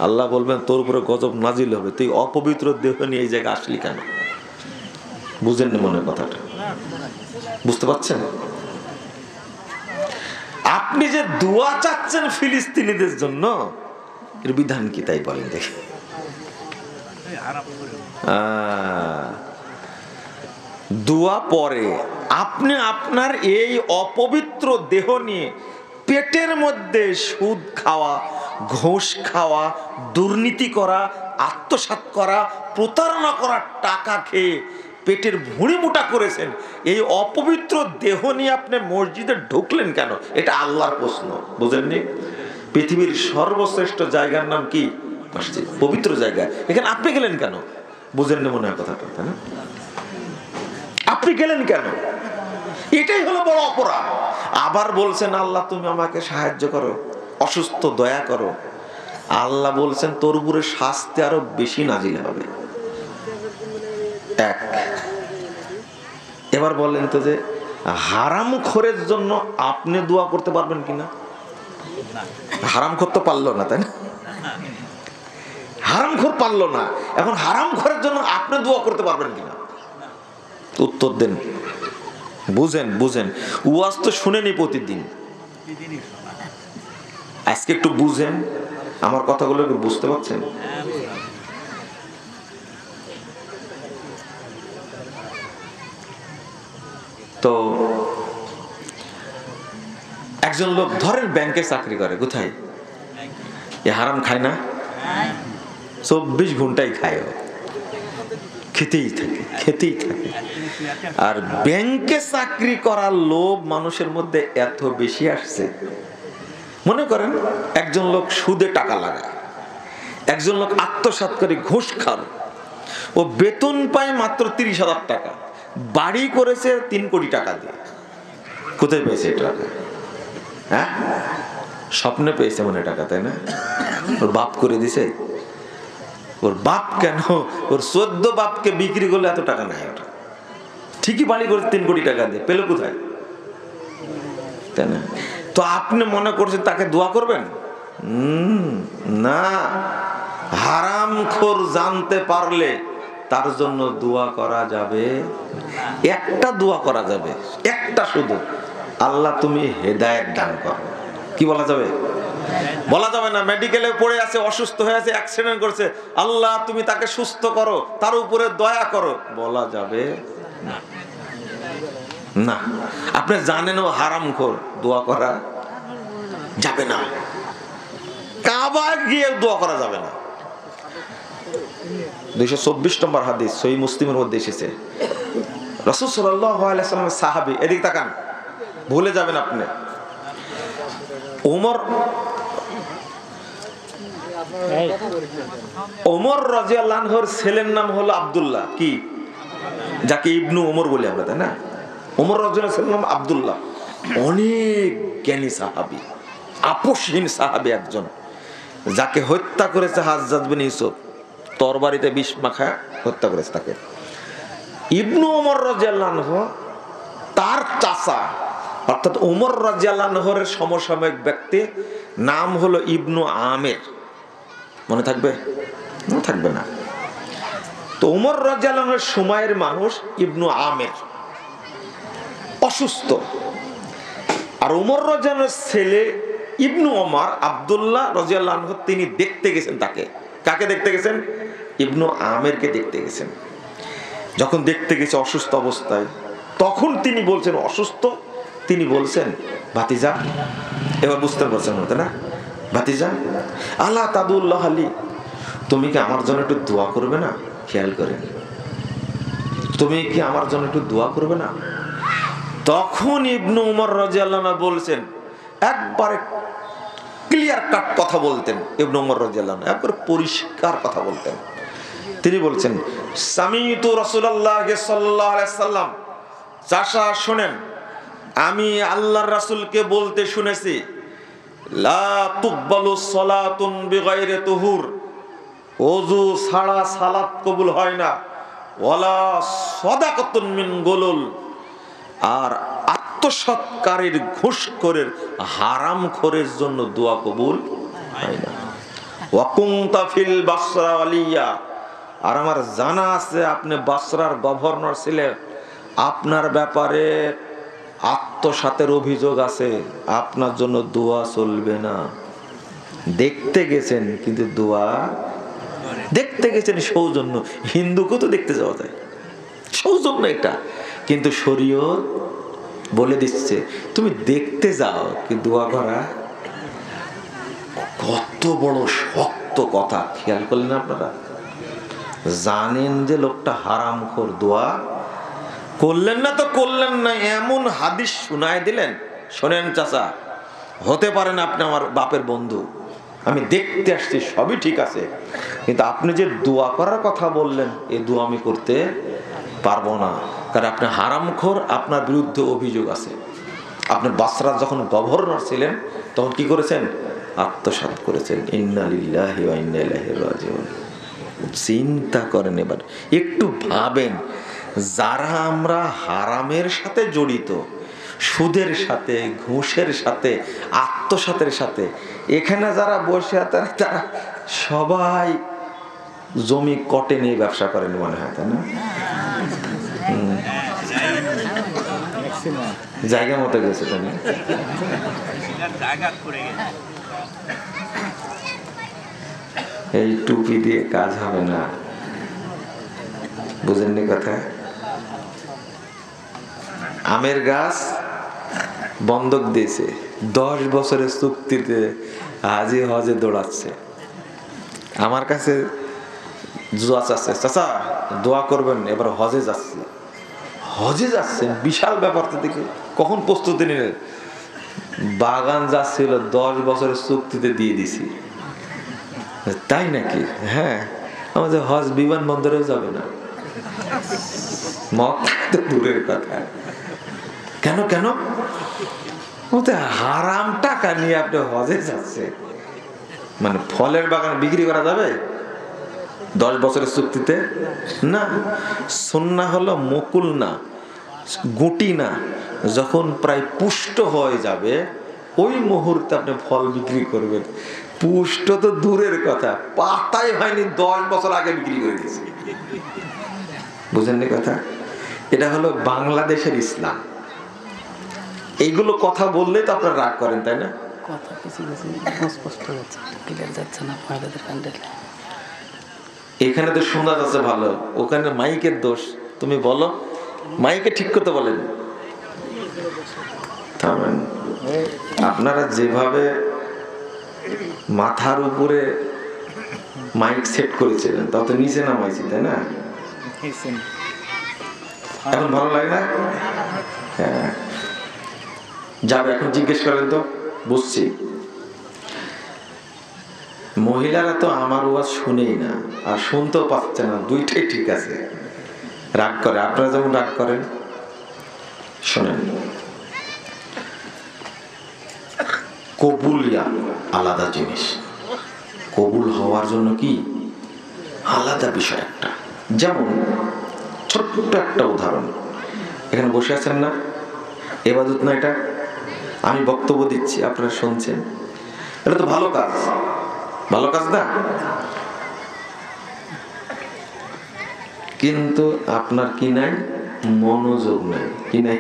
[SPEAKER 1] আল্লাহ বলবেন তোর উপরে গজব নাজিল হবে, তুই অপবিত্র দেহ নিয়ে এই জায়গায় আসলি কেন? বুঝেন না মনে কথাটা? বুঝতে পারছেন? আপনি যে দোয়া চাচ্ছেন ফিলিস্তিনিদের জন্য, এর বিধান কি তাই বলেন দেখে? দোয়া পরে, আপনি আপনার এই অপবিত্র দেহ নিয়ে পেটের মধ্যে সুদ খাওয়া, ঘুষ খাওয়া, দুর্নীতি করা, আত্মসাৎ করা, প্রতারণা করা, টাকা খেয়ে পেটের ভুঁড়ি মোটা করেছেন, এই অপবিত্র দেহ নিয়ে আপনি মসজিদে ঢুকলেন কেন? এটা আল্লাহর প্রশ্ন, বুঝেননি? পৃথিবীর সর্বশ্রেষ্ঠ জায়গার নাম কি? মসজিদ, পবিত্র জায়গা। এখানে আপনি গেলেন কেন? বুঝেননি মনে হয় কথাটা, তাই না? আপনি গেলেন কেন? এটাই হলো বড় অপরাধ। আবার বলছেন, আল্লাহ তুমি আমাকে সাহায্য করো, অসুস্থ দয়া করো। আল্লাহ বলছেন তোর উপরে শাস্তি আরো বেশি নাজিল হবে। এক, এবার বলেন তো যে হারামখোরের জন্য আপনি দোয়া করতে পারবেন কিনা? হারামখোর তো পারলো না, তাই না? হারামখোর পারলো না, এখন হারামখোরের জন্য আপনি দোয়া করতে পারবেন কিনা? উত্তর দেন। বুঝেন বুঝেন, ওয়াজ তো শুনেনি প্রতিদিন, আজকে একটু বুঝেন। আমার কথাগুলো কি বুঝতে পারছেন? তো একজন লোক ধরেন ব্যাংকে চাকরি করে, কোথায়? এ হারাম খায় না? 24 ঘন্টাই খায়, খেতেই থাকে। আর ব্যাংকে চাকরি করার লোভ মানুষের মধ্যে এত বেশি আসছে। মনে করেন একজন লোক সুদে টাকা লাগায়, একজন লোক আত্মসাৎ করে ঘুষ খায়, ও বেতন পায় মাত্র 30,000 টাকা, বাড়ি করেছে 3 কোটি টাকা দিয়ে। কোথায় পেয়েছে এটা? হ্যাঁ, স্বপ্নে পেয়েছে মনে টাকা, তাই না? ওর বাপ করে দিছে। ওর বাপ কেন, ওর 14 বাপকে বিক্রি করলে এত টাকা নাই। ওটা ঠিকই বাড়ি করে 3 কোটি টাকা দিয়ে, পেলো কোথায়? তাই না? তো আপনি মনে করছেন তাকে দোয়া করবেন? না, হারামখোর জানতে পারলে তার জন্য দোয়া করা যাবে। একটা দোয়া করা যাবে, একটা শুধু, আল্লাহ তুমি হেদায়েত দান করো। কি বলা যাবে? বলা যাবে না। মেডিকেলে পড়ে আছে, অসুস্থ হয়ে আছে, অ্যাক্সিডেন্ট করছে, আল্লাহ তুমি তাকে সুস্থ করো, তার উপরে দয়া করো, বলা যাবে না। আপনি জানেন ও হারামখোর, দোয়া করা যাবে না। কাবায় গিয়ে দোয়া করা যাবে না। 224 নম্বর হাদিস সহিহ মুসলিমের মধ্যে এসেছে। রাসূল সাল্লাল্লাহু আলাইহি ওয়াসাল্লামের সাহাবী, এদিকে তাকান, ভুলে যাবেন আপনি। ওমর রাদিয়াল্লাহু আনহুর ছেলের নাম হলো আব্দুল্লাহ, কি, যাকে ইবনু ওমর বলি আমরা, তাই না? ওমর রাদিয়াল্লাহু আনহুর ছেলের নাম আব্দুল্লাহ। অনেক জ্ঞানী সাহাবী, আপসহীন সাহাবী একজন, যাকে হত্যা করেছে হাজ্জাজ বিন ইউসুফ, তরবারিতে বিষ মাখায় হত্যা করেছে তাকে। ইবনু ওমর রাদিয়াল্লাহু আনহু তার চাচা, অর্থাৎ ওমর রাদিয়াল্লাহু আনহুর সমসাময়িক ব্যক্তি নাম হলো ইবনু আমের। মনে থাকবে? মনে থাকবে না। তো ওমর রাদিয়াল্লাহু আনহুর সময়ের মানুষ ইবনু আমের অসুস্থ, আর ওমর রাদিয়াল্লাহু আনহুর ছেলে ইবনু ওমর আব্দুল্লাহ রাদিয়াল্লাহু আনহু তিনি দেখতে গেছেন তাকে। কাকে দেখতে গেছেন? ইবনু আমেরকে দেখতে গেছেন। যখন দেখতে গেছে অসুস্থ অবস্থায়, তখন তিনি বলছেন অসুস্থ, তিনি বলছেন ভাতিজা, এবার বুঝতে পারছেন না? ভাতিজা, আল্লাহ তাদুল্লাহ আলী, তুমি কি আমার জন্য একটু দোয়া করবে না? খেয়াল করেন, তুমি কি আমার জন্য একটু দোয়া করবে না? তখন ইবনু ওমর রাদিয়াল্লাহু আনহু বলছেন, একবারে ক্লিয়ার কাট কথা বলতেন ইবনু ওমর রাদিয়াল্লাহু আনহু, একবারে পরিষ্কার কথা বলতেন। তিনি বলছেন, সামিতু রাসূলুল্লাহ সাল্লাল্লাহু আলাইহি সাল্লাম, চাচা শুনেন, আমি আল্লাহর রাসূলকে বলতে শুনেছি, লা তুকবালু সালাতুন বিগাইরি তুহুর, ওযু ছাড়া সালাত কবুল হয় না, ওয়ালা সাদাকাতুন মিন গুলুল, আর আত্মসৎকারীর ঘুষখোরের হারামখোরের জন্য দোয়া কবুল হয় না। ওয়া কুনতা ফিল বাসরা ওয়ালিয়া, আর আমার জানা আছে আপনি বাসরার গভর্নর ছিলেন, আপনার ব্যাপারে আত্মসাতের অভিযোগ আছে, আপনার জন্য দোয়া চলবে না। দেখতে গেছেন কিন্তু দোয়া, দেখতে গেছেন সৌজন্য, হিন্দুকে তো দেখতে যাওয়া যায়, সৌজন্য এটা, কিন্তু শরীয়ত বলে দিচ্ছে তুমি দেখতে যাও কিন্তু দোয়া করা। কত বড় শক্ত কথা, খেয়াল করলেন আপনারা? জানেন যে লোকটা হারামখোর, দোয়া করলেন না তো করলেন না, এমন হাদিস শুনায় দিলেন, শোনেন চাচা, হতে পারেন আপনি আমার বাপের বন্ধু, আমি দেখতে আসছি, সবই ঠিক আছে, কিন্তু আপনি যে দোয়া করার কথা বললেন, এই দোয়া আমি করতে পারবো না, কারণ আপনি হারামখোর, আপনার বিরুদ্ধে অভিযোগ আছে। আপনি বাসরা যখন গভর্নর ছিলেন তখন কি করেছেন? আত্মসাৎ করেছেন। ইন্না লিল্লাহি ওয়া ইন্না ইলাইহি রাজিউন। চিন্তা করেন, এবার একটু ভাবেন, যারা আমরা হারামের সাথে জড়িত, সুদের সাথে, ঘুষের সাথে, আত্মসাতের সাথে, এখানে যারা বসে তারা সবাই জমি কটে নিয়ে ব্যবসা করেন মনে হয়, তাই না? জায়গা মতো গেছে, তাই না? এই টুপি দিয়ে কাজ হবে না, বুঝেননি কথা? আমের গাছ বন্ধক দিয়েছে, 10 বছরের চুক্তিতে হাজি হজে দৌড়াচ্ছে। আমার কাছে দোয়া চাচ্ছে, চাচা দোয়া করবেন, এবার হজে যাচ্ছে। হজে যাচ্ছেন, বিশাল ব্যাপার তো দেখে। কখন প্রস্তুতি নিলেন? বাগান যাচ্ছিল, 10 বছরের চুক্তিতে দিয়ে দিছি। তাই নাকি? হ্যাঁ, আমাদের হজ বিমানবন্দরেও যাবে না, মক্কা তো দূরের কথা। কেন কেন? হারাম টাকা নিয়ে আপনি হজে যাচ্ছে, মানে ফলের বাগান বিক্রি করা যাবে 10 বছরের চুক্তিতে? না। সুন্নাহ হলো মুকুল না, গুটি না, যখন প্রায় পুষ্ট হয়ে যাবে ওই মুহূর্তে আপনি ফল বিক্রি করবেন। পুষ্ট তো দূরের কথা, পাতাই হয়নি, 10 বছর আগে বিক্রি করে দিয়েছে। বুঝেননি কথা? এটা হলো বাংলাদেশের ইসলাম। এইগুলো কথা বললে তো আপনারা রাগ করেন, তাই না?
[SPEAKER 2] কথা কিছু কিছু স্পষ্ট যাচ্ছে, ক্লিয়ার যাচ্ছে না মহিলাদের প্যান্ডেলে।
[SPEAKER 1] এখানে তো শোনা যাচ্ছে ভালো, ওখানে মাইকের দোষ। তুমি বলো, মাইকে ঠিক করতে বলেন। আপনারা যেভাবে মাথার উপরে মাইক সেট করেছিলেন তা তো নিচে নামাইছি, তাই না? এখন ভালো লাগে না? হ্যাঁ, যাবে। এখন জিজ্ঞেস করেন তো, বুঝছি। মহিলারা তো আমার ওয়াজ শুনেই না, আর শুনতেও পাচ্ছে না, দুইটাই ঠিক আছে। রাগ করে, আপনারা যেমন রাগ করেন। শোনেন, কবুলিয়া আলাদা জিনিস, কবুল হওয়ার জন্য কি আলাদা বিষয় একটা। যেমন ছোট্ট একটা উদাহরণ, এখানে বসে আছেন না, ইবাদত না এটা? আমি বক্তব্য দিচ্ছি, আপনারা শুনছেন, এটা তো ভালো কাজ, ভালো কাজ না? কিন্তু আপনার কি নাই? মনোযোগ নাই। কি নাই?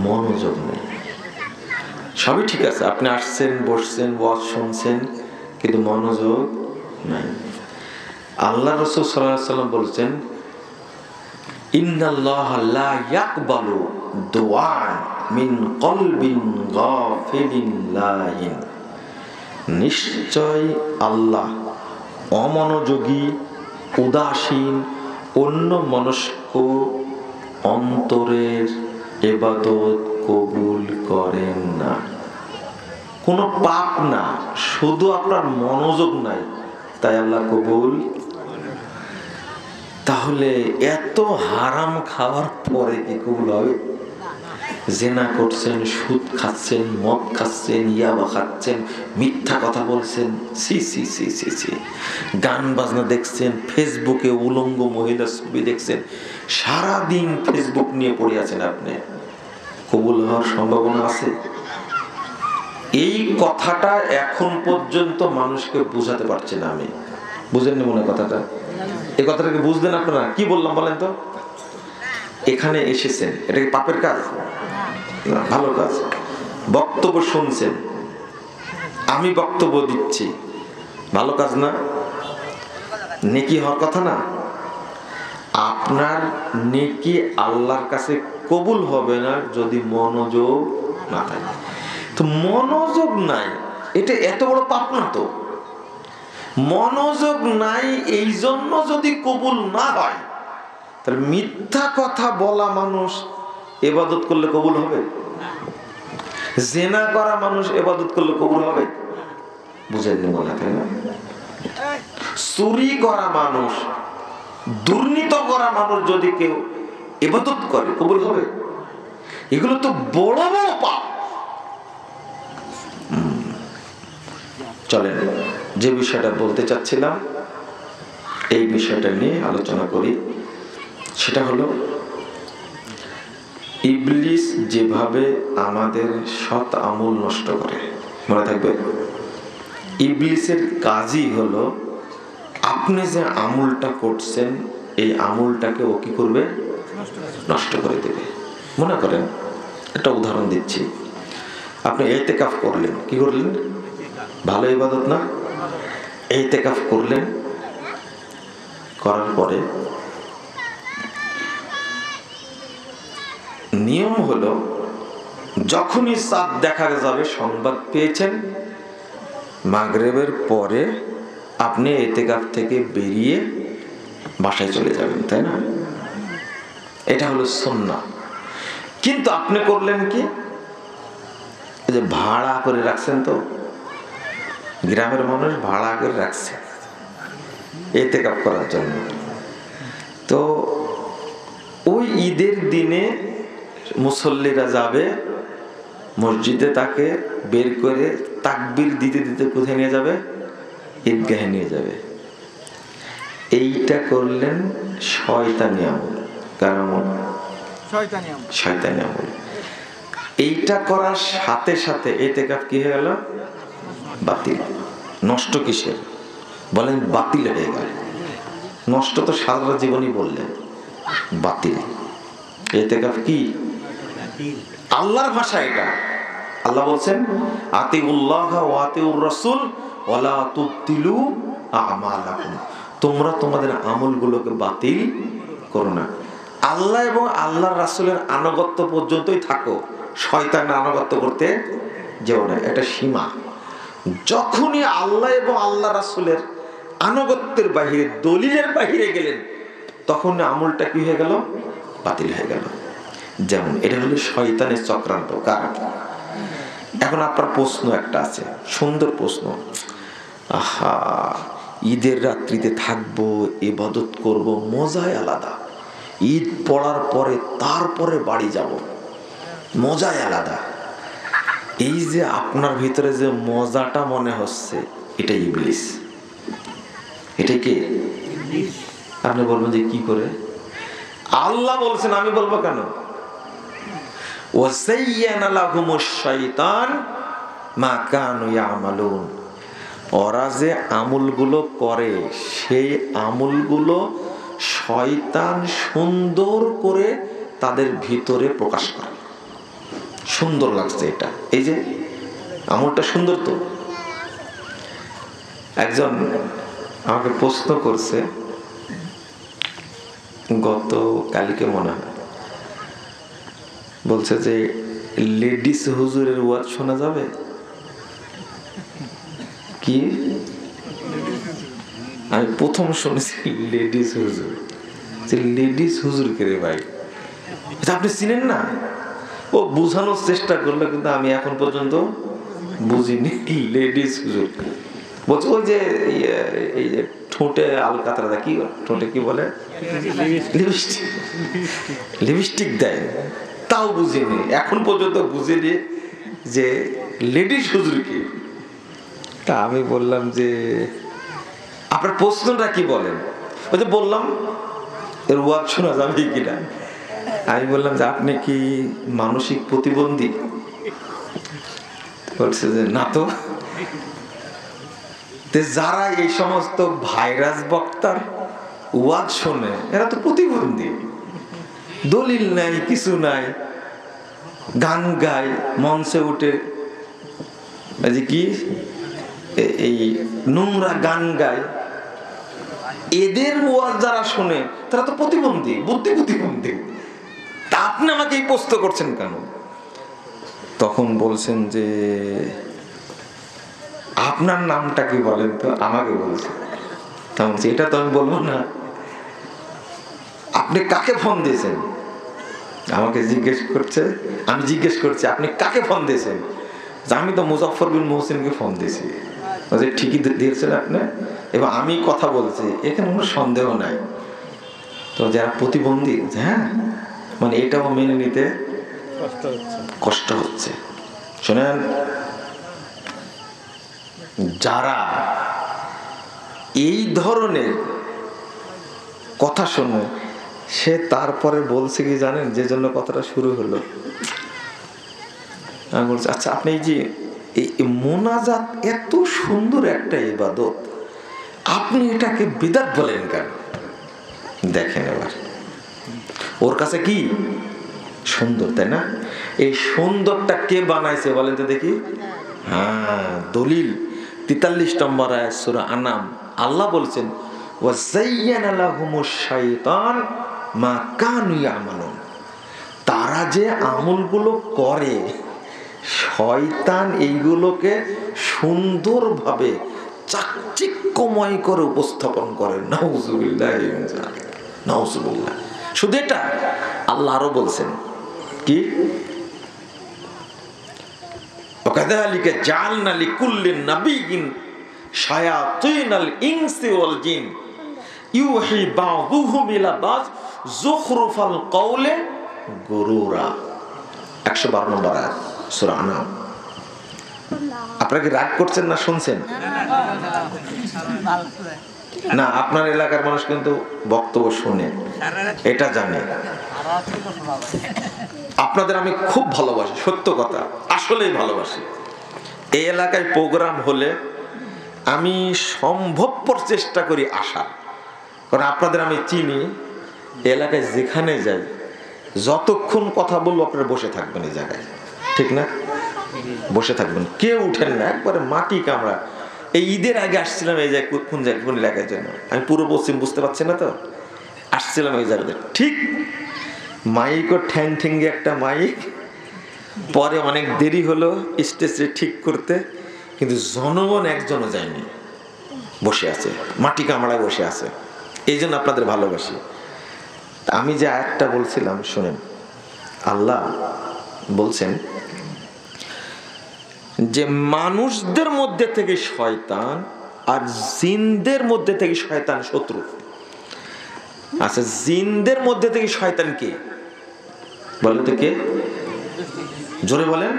[SPEAKER 1] মনোযোগ নাই। সবই ঠিক আছে, আপনি আসছেন, বসছেন, ওয়াজ শুনছেন, কিন্তু মনোযোগ নাই। আল্লাহ রাসূল সাল্লাল্লাহু আলাইহি ওয়াসাল্লাম বলেছেন, ইন্নাল্লাহ লা ইয়াকবালু দুআন মিন কলবিন গাফিলিন লাহিন। নিশ্চয় আল্লাহ অমনোযোগী, উদাসীন, অন্য মনস্ক অন্তরের ইবাদত কবুল করেন না। কোনো পাপ না, শুধু আপনার মনোযোগ নাই, তাই আল্লাহ কবুল। তাহলে এত হারাম খাওয়ার পরে কি কবুল হবে? জেনা করছেন, সুদ খাচ্ছেন, মদ খাচ্ছেন, ইয়াবা খাচ্ছেন, মিথ্যা কথা বলছেন, সি সি সি সি সি, গান বাজনা দেখছেন, ফেসবুকে উলঙ্গ মহিলা ছবি দেখছেন, সারাদিন ফেসবুক নিয়ে পড়ে আছেন, আপনি কবুল হওয়ার সম্ভাবনা আছে? এই কথাটা এখন পর্যন্ত মানুষকে বুঝাতে পারছি না আমি। বুঝেননি মনে কথাটা? এই কথাটাকে বুঝলেন আপনারা? কি বললাম বলেন তো? এখানে এসেছেন, এটা কি পাপের কাজ? না, ভালো কাজ। বক্তব্য শুনছেন, আমি বক্তব্য দিচ্ছি, ভালো কাজ না? নেকি হওয়ার কথা না? আপনার নেকি আল্লাহর কাছে কবুল হবে না যদি মনোযোগ না থাকে। তো মনোযোগ নাই, এটা এত বড় পাপ না তো? মনোযোগ নাই, এই জন্য যদি কবুল না হয়, তাহলে মিথ্যা কথা বলা মানুষ ইবাদত করলে কবুল হবে? জেনা করা মানুষ ইবাদত করলে কবুল হবে? বুঝেননি মনে হয়, তাই না? চুরি করা মানুষ, দুর্নীতি করা মানুষ যদি কেউ ইবাদত করে, কবুল হবে? এগুলো তো বড় বড় পাপ। চলেন, যে বিষয়টা বলতে চাচ্ছিলাম এই বিষয়টা নিয়ে আলোচনা করি। সেটা হলো, ইবলিস যেভাবে আমাদের সৎ আমল নষ্ট করে, মনে থাকবে, ইবলিসের কাজই হলো আপনি যে আমলটা করছেন এই আমলটাকে ও কি করবে? নষ্ট করে দেবে। মনে করেন, একটা উদাহরণ দিচ্ছি, আপনি ইতিকাফ করলেন, কি করলেন? ভালো ইবাদত না? ইতিকাফ করলেন, করার পরে নিয়ম হলো যখনই চাঁদ দেখা যাবে, সংবাদ পেয়েছেন, মাগরিবের পরে আপনি ইতিকাফ থেকে বেরিয়ে বাসায় চলে যাবেন, তাই না? এটা হলো সুন্নাহ। কিন্তু আপনি করলেন কি, এই যে ভাড়া করে রাখছেন, তো গ্রামের মানুষ ভাড়া করে রাখছে ইতিকাফ করার জন্য। তো ওই ঈদের দিনে মুসল্লিরা যাবে মসজিদে, তাকে বের করে তাকবীর দিতে দিতে কোথায় নিয়ে যাবে? ঈদগাহে নিয়ে যাবে। এইটা করলেন শয়তানি আমল। কার আমল? শয়তানি আমল। এইটা করার সাথে সাথে ইতিকাফ কি হয়ে গেল? বাতিল। নষ্ট কিসের বলেন? বাতিল হয়ে গেল। নষ্ট তো সারা জীবনই বললেন, বাতিল। ইতিকাফ কি? আল্লাহর ভাষা এটা। আল্লাহ বলছেন আতিউল্লাহ ওয়া আতিউর রাসূল ওয়ালা তুবতিলু আমালাকুম, তোমরা তোমাদের আমলগুলোকে বাতিল করো না। আল্লাহ এবং আল্লাহর রাসূলের আনুগত্য পর্যন্তই থাকো, শয়তানের আনুগত্য করতে যেও না, এটা সীমা। যখনই আল্লাহ এবং আল্লাহ রাসূলের আনুগত্যের বাহিরে, দলিলের বাহিরে গেলেন, তখন আমলটা কি হয়ে গেল? বাতিল হয়ে গেল। যেমন এটা হলো শয়তানের চক্রান্ত। কারণ এখন আপনার প্রশ্ন একটা আছে, সুন্দর প্রশ্ন, আহা ঈদের রাত্রিতে থাকবো, ইবাদত করব, মজাই আলাদা। ঈদ পড়ার পরে তারপরে বাড়ি যাব, মজাই আলাদা। এই যে আপনার ভিতরে যে মজাটা মনে হচ্ছে, এটা ইবলিস। এটা কি? আপনি বলবেন যে কি করে? আল্লাহ বলছেন, আমি বলবো কেন? ওয়াযায়্যানা লাহুমুশ শাইতান মা কানু ইয়ামালুন, ওরা যে আমলগুলো করে সেই আমলগুলো শয়তান সুন্দর করে তাদের ভিতরে প্রকাশ করে। সুন্দর লাগছে এটা, এই যে আমলটা সুন্দর। তো একজন আমাকে প্রশ্ন করছে গত কালকে মনে হয়, বলছে যে লেডিস হুজুরের ওয়াজ শোনা যাবে কি? আমি প্রথম শুনেছি লেডিস হুজুর। লেডিস হুজুর কে রে ভাই? আপনি চিনেন না? ও বুঝানোর চেষ্টা করলো, কিন্তু আমি এখন পর্যন্ত বুঝিনি লেডিস হুজুর বলছে। ওই যে এই যে ঠোঁটে আলকাতরা, কি ঠোঁটে কি বলে? লিপস্টিক দেয়, তাও বুঝিনি এখন পর্যন্ত, বুঝিনি যে লেডিস হুজুর কি। তা আমি বললাম যে আপনার প্রশ্নটা কি বলেন? ওই যে বললাম এর ওয়াজ শোনা যাবে কিনা। আমি বললাম যে আপনি কি মানসিক প্রতিবন্ধী? বলছে যে না। তো যারা এই সমস্ত ভাইরাস বক্তার ওয়াজ শোনে এরা তো প্রতিবন্ধী, দলিল নাই, কিছু নাই, গান গায় মঞ্চে উঠে, যে কি এই নোংরা গান গায়। এদের ওয়াজ যারা শোনে তারা তো প্রতিবন্ধী, বুদ্ধি প্রতিবন্ধী। তা আপনি আমাকে এই প্রশ্ন করছেন কেন? তখন বলছেন যে আপনার নামটা কি বলেন তো? আমাকে বলছে। তখন এটা তো আমি বলবো না। আপনি কাকে ফোন দিয়েছেন? আমাকে জিজ্ঞেস করছে। আমি জিজ্ঞেস করছি আপনি কাকে ফোন দিয়েছেন? আমি তো মুজাফফর বিন মুহসিনকে ফোন দিয়েছি। ঠিকই দিয়েছেন আপনি, এবং আমি কথা বলছি, এখানে কোনো সন্দেহ নাই। তো যারা প্রতিবন্ধী, হ্যাঁ, মানে এটাও মেনে নিতে কষ্ট হচ্ছে। শোনেন, যারা এই ধরনের কথা শোনে, সে তারপরে বলছে কি জানেন, যে জন্য কথাটা শুরু হলো, আমি বলছি আচ্ছা আপনি এই যে এই মোনাজাত এত সুন্দর একটা ইবাদত, আপনি এটাকে বিদআত বলেন কেন? দেখেন এবার ওর কাছে কি সুন্দর, তাই না? এই সুন্দরটা কে বানাইছে বলেন তো দেখি? হ্যাঁ, দলিল। 43 নম্বর আয়াত সূরা আনাম, আল্লাহ বলছেন ওয়া যায়্যানা লাহুমুশ শাইতান মা কানু ইয়ামালুন, তারা যে আমলগুলো করে শয়তান এইগুলোকে সুন্দরভাবে চাকচিক্যময় করে উপস্থাপন করে। নাউযুবিল্লাহ, নাউযুবিল্লাহ। শুধু এটা, আল্লাহ আরো বলছেন কি, ওয়াকাযালিকা জাআলনা লিকুল্লি নাবিয়্যিন শায়াতিনাল ইনসি ওয়াল জিন ইউহি বা'দুহুম ইলা বা'দ যুখরুফাল কওলি গুরুরা। 112 নম্বর আয়াত সূরা আনাম। আপনারা কি রাগ করছেন না শুনছেন? না, আপনার এলাকার মানুষ কিন্তু বক্তব্য শুনে, এটা জানে। আপনাদের আমি খুব ভালোবাসি, সত্য কথা, আসলেই ভালোবাসি। এই এলাকায় প্রোগ্রাম হলে আমি সম্ভবপর চেষ্টা করি আসার, কারণ আপনাদের আমি চিনি। এলাকায় যেখানে যাই যতক্ষণ কথা বলবো আপনারা বসে থাকবেন এই জায়গায়, ঠিক না? বসে থাকবেন, কেউ উঠেন না, একবারে মাটি কামড়া। এই ঈদের আগে আসছিলাম এই জায়গায়, কোন এলাকায় জন্য আমি পুরো পশ্চিম বুঝতে পারছি না, তো আসছিলাম এই জায়গাতে, ঠিক মাইক ও ঠ্যাং ঠ্যাঙ্গে একটা মাইক। পরে অনেক দেরি হলো স্টেজে ঠিক করতে, কিন্তু জনগণ একজনও যায়নি, বসে আছে, মাটি কামড়ায় বসে আছে। এই জন্য আপনাদের ভালোবাসি। আমি যে আয়াতটা বলছিলাম শুনেন, আল্লাহ বলছেন যে মানুষদের মধ্যে থেকে শয়তান আর জিনদের মধ্যে থেকে শয়তান শত্রু। আচ্ছা, জিনদের মধ্যে থেকে শয়তান কে বলেন তো? কে? জোরে বলেন।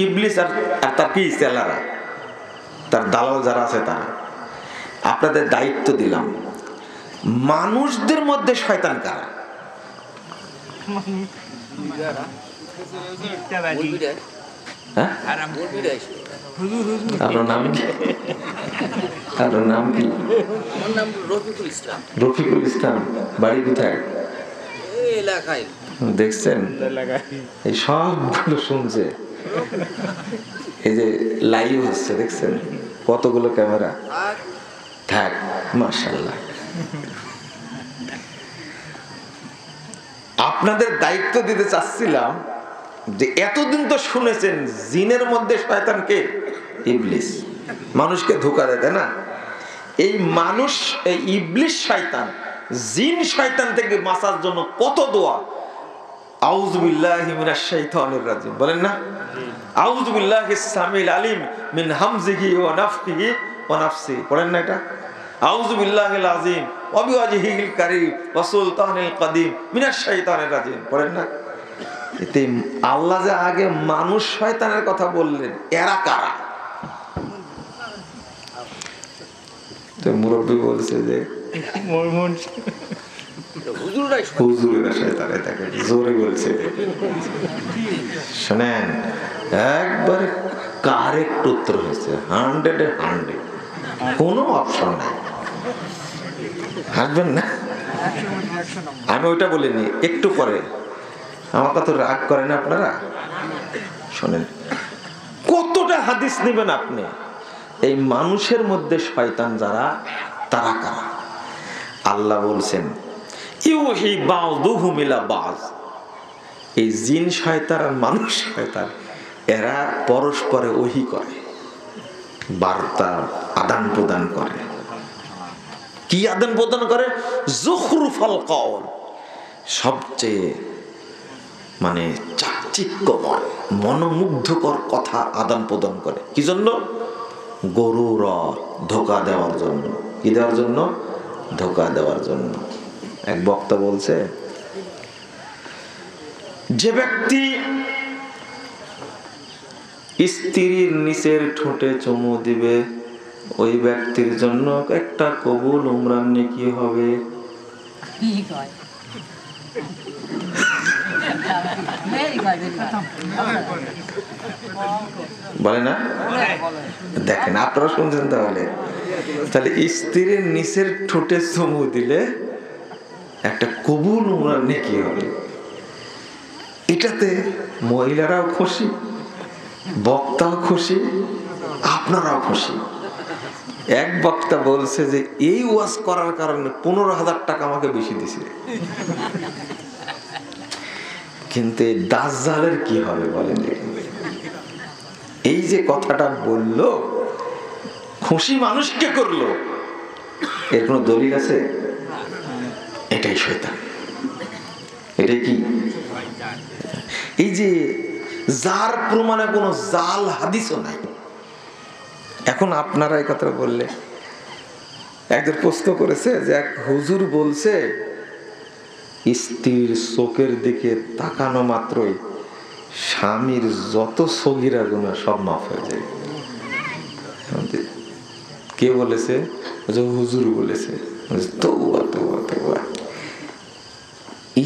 [SPEAKER 1] ইবলিস আর তার কি চেলারা, তার দালাল যারা আছে তারা। আপনাদের দায়িত্ব দিলাম, মানুষদের মধ্যে শয়তান কারা? আপনার নাম কি? আপনার নাম কি? রফিকুল ইসলাম। বাড়ি কোথায়? দেখছেন এই সবগুলো শুনছে, এই যে লাইভ হচ্ছে দেখছেন, কতগুলো ক্যামেরা থাক, মাশাআল্লাহ। আপনাদের দায়িত্ব দিতে চাচ্ছিলাম যে এতদিন তো শুনেছেন জিনের মধ্যে শয়তান কে? ইবলিস। মানুষকে ধোঁকা দেয়, তাই না? এই মানুষ, এই ইবলিস শয়তান, জিন শয়তান থেকে বাঁচার জন্য কত দোয়া। আউযু বিল্লাহি মিনাশ শাইতানির রাজিম বলেন না? আউযু বিল্লাহিস সামিল আলিম মিন হামজিহি ওয়া নাফখিহি ওয়া নাফসি পড়েন না এটা? আউযু বিল্লাহিল আযীম ওয়া বিওয়াজহিল কারীম ওয়া সুলতানিল কাদিম মিনাশ শাইতানির রাজিম পড়েন না? এতে আল্লাহ যে আগে মানুষ শয়তানের কথা বললেন, এরা কারা? তো মুরব্বি বলছে যে হুজুরেরা শয়তানে থাকে, জোরে বলছে। শোনেন, একবারে কারেক্ট উত্তর হয়েছে, 100-এ 100, কোনো অপশন নাই। হাসবেন না, আমি ওইটা বলিনি, একটু পরে। আমার কথা রাগ করেন আপনারা? শোনেন, কতটা হাদিস নেবেন আপনি? এই মানুষের মধ্যে শয়তান যারা, তারা কারা? আল্লাহ বলছেন ইউহি বা'দুহুম ইলা বা'দ। এই জিন শয়তান আর মানুষ শয়তান এরা পরস্পরে ওহী করে, বার্তা আদান প্রদান করে। কি আদান প্রদান করে? যুখরুফাল কওল, সবচেয়ে মানে চাকচিক্যময় মনোমুগ্ধকর কথা আদান প্রদান করে। কি জন্য? গরুর ধোঁকা দেওয়ার জন্য। কি দেওয়ার জন্য? ধোঁকা দেওয়ার জন্য। এক বক্তা বলছে, যে ব্যক্তি স্ত্রীর নিচের ঠোঁটে চুমু দিবে ওই ব্যক্তির জন্য একটা কবুল উমরার নেকি হবে। বলে না? দেখেন, আপনারা শুনছেন। তাহলে স্ত্রীর নিচের ঠোঁটে চুমু দিলে একটা কবুল উমরার নেকি হবে। এটাতে মহিলারাও খুশি, বক্তাও খুশি, আপনি আপনারাও খুশি। এক বক্তা বলছে যে এই ওয়াজ করার কারণে 15,000 টাকা আমাকে বেশি দিছে। কিন্তু দাজ্জালের কি হবে বলেন দেখি? এই যে কথাটা বললো, খুশি মানুষকে করলো, এর কোনো দলিল আছে? এটাই শয়তান। এটাই কি? এই যে যার প্রমাণে কোনো জাল হাদিসও নাই। এখন আপনারা এই কথা বললে, একজন প্রশ্ন করেছে যে এক হুজুর বলছে স্ত্রীর চোখের দিকে তাকানো মাত্রই স্বামীর যত সগীরা গুনাহ সব মাফ হয়ে যায়। কে বলেছে? হুজুর বলেছে। তওবা তওবা তওবা।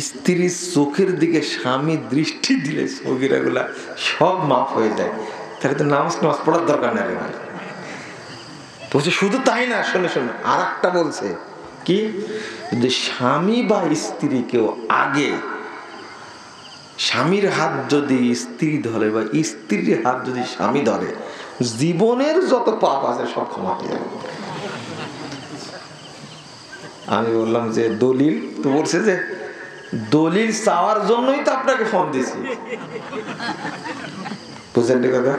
[SPEAKER 1] স্ত্রীর চোখের দিকে স্বামী দৃষ্টি দিলে সগীরা গুলা সব মাফ হয়ে যায়। তাহলে তো নামাজ পড়ার দরকার নাই। বলছে শুধু তাই না, শোনে শোনে আর একটা বলছে কি, যে স্বামী বা স্ত্রী কেউ আগে স্বামীর হাত যদি স্ত্রী ধরে বা স্ত্রীর হাত যদি স্বামী ধরে, জীবনের যত পাপ আছে সব ক্ষমা হয়ে যাবে। আমি বললাম যে দলিল? তো বলছে যে দলিল চাওয়ার জন্যই তো আপনাকে ফোন দিছি। বুঝলেন কথা?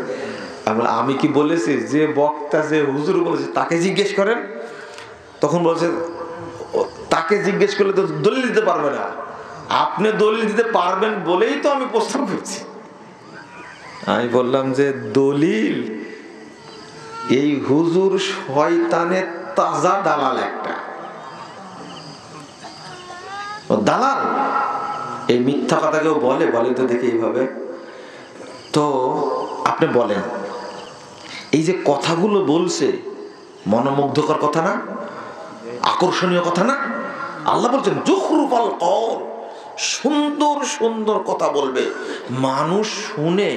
[SPEAKER 1] আমি কি বলেছি যে বক্তা যে হুজুর বলেছে তাকে জিজ্ঞেস করেন? তখন বলছে তাকে জিজ্ঞেস করলে তো দলিল দিতে পারবে না। আপনি দলিল দিতে পারবেন বলেই তো আমি প্রস্তাব করছি। আমি বললাম যে দলিল এই হুজুর শয়তানের তাজা দালাল একটা দালাল। এই মিথ্যা কথা কেউ বলে তো দেখে এইভাবে। তো আপনি বলেন, এই যে কথাগুলো বলছে মনোমুগ্ধকর কথা না? আকর্ষণীয় কথা না? আল্লাহ বলছেন যুখরুফাল কওল, সুন্দর সুন্দর কথা বলবে, মানুষ শুনে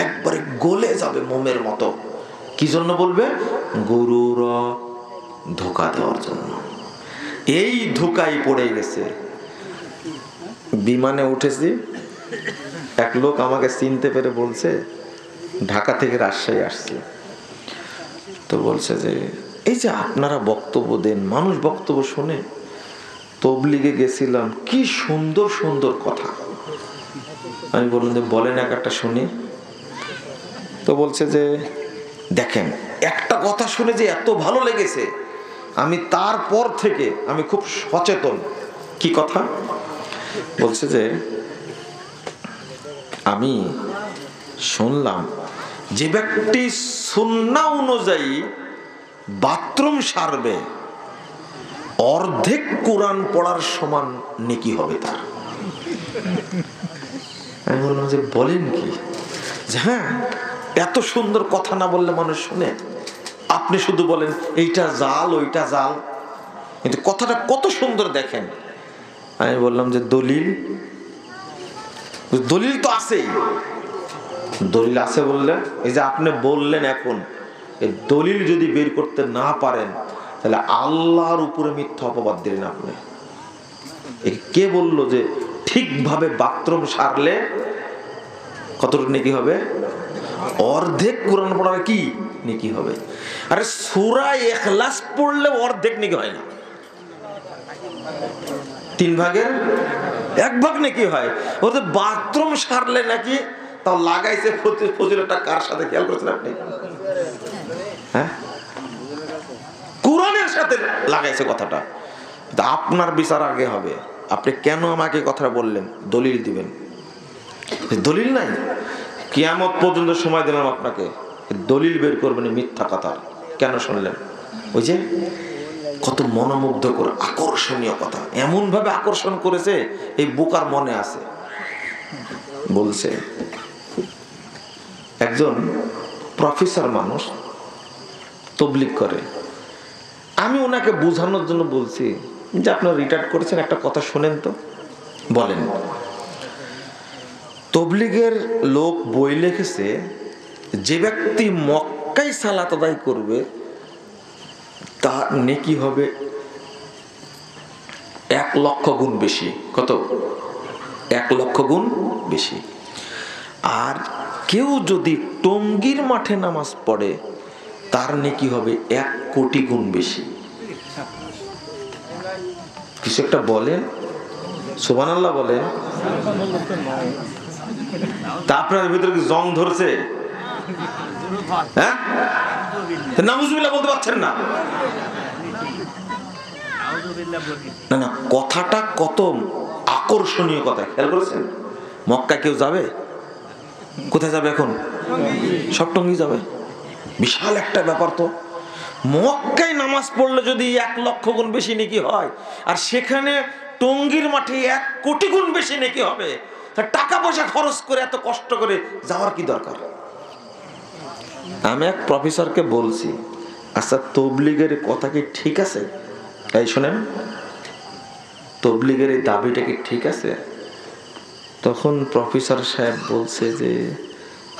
[SPEAKER 1] একবারে গলে যাবে মোমের মতো। কি জন্য বলবে? গরুর ধোঁকা দেওয়ার জন্য। এই ধোঁকায় পড়ে গেছে। বিমানে উঠেছি, এক লোক আমাকে চিনতে পেরে বলছে ঢাকা থেকে রাজশাহী আসছে। তো বলছে যে এই যে আপনারা বক্তব্য দেন, মানুষ বক্তব্য শুনে, তবলিগে গেছিলাম, কি সুন্দর সুন্দর কথা। আমি বললাম যে বলেন এক একটা শুনি। তো বলছে যে দেখেন, একটা কথা শুনে যে এত ভালো লেগেছে, আমি তারপর থেকে আমি খুব সচেতন। কি কথা? বলছে যে আমি শুনলাম যে ব্যক্তি সুন্নাহ অনুযায়ী বাথরুম সারবে, অর্ধেক কোরআন পড়ার সমান নেকি হবে তার। আমি বললাম যে বলেন কি? যে হ্যাঁ, এত সুন্দর কথা না বললে মানুষ শুনে, আপনি শুধু বলেন এইটা জাল ওইটা জাল, কিন্তু কথাটা কত সুন্দর দেখেন। আমি বললাম যে দলিল? দলিল তো আছেই। দলিল আছে বললে, এই যে আপনি বললেন এখন, এই দলিল যদি বের করতে না পারেন তাহলে আল্লাহর উপরে মিথ্যা অপবাদ দিলেন আপনি। কে বললো যে ঠিকভাবে বাথরুম সারলে কতটুকু নেকি হবে? অর্ধেক কোরআন পড়ার কি নেকি হবে? আরে সূরা ইখলাস পড়লে অর্ধেক নেকি হয় না, 3/1 নেকি হয়। ওদের বাথরুম সারলে নাকি তাও লাগাইছে ফজিলতটা কার সাথে খেয়াল করছেন আপনি? হ্যাঁ, কোরআনের সাথে লাগাইছে কথাটা। আপনার বিচার আগে হবে। আপনি কেন আমাকে কথাটা বললেন? দলিল দিবেন। দলিল নাই, কিয়ামত পর্যন্ত সময় দিলাম আপনাকে, দলিল বের করবেন মিথ্যা কথা। কেন শুনলেন? ওই যে কত মনোমুগ্ধকর আকর্ষণীয় কথা, এমন ভাবে আকর্ষণ করেছে এই বোকার মনে আছে। বলছে একজন প্রফেসর মানুষ তবলিগ করে, আমি ওনাকে বোঝানোর জন্য বলছি যে আপনারা রিটায়ার্ড করেছেন, একটা কথা শুনেন তো। বলেন। তবলিগের লোক বই লিখেছে, যে ব্যক্তি মক্কায় সালাত আদায় করবে তার নেকি হবে 1,00,000 গুণ বেশি। কত? 1,00,000 গুণ বেশি। আর কেউ যদি টঙ্গীর মাঠে নামাজ পড়ে তার নেকি হবে 1 কোটি গুণ বেশি। কিছু একটা বলেন, সুবহানাল্লাহ বলেন। তা আপনার ভিতরে কি জং ধরছে? হ্যাঁ, নাউজুবিল্লাহ বলতে পারছেন না? না না, কথাটা কত আকর্ষণীয় কথা, খেয়াল করেছেন? মক্কা কেউ যাবে? কোথায় যাবে এখন? সব টঙ্গি যাবে। বিশাল একটা ব্যাপার তো। মক্কায় নামাজ পড়লে যদি 1 লক্ষ গুণ বেশি নেকি হয়, আর সেখানে টঙ্গীর মাঠে 1 কোটি গুণ বেশি নেকি হবে, তা টাকা পয়সা খরচ করে এত কষ্ট করে যাওয়ার কি দরকার? আমি এক প্রফেসরকে বলছি, আচ্ছা তবলিগের কথা কি ঠিক আছে? এই শোনেন, তবলিগের এই দাবিটা কি ঠিক আছে? তখন প্রফেসর সাহেব বলছে যে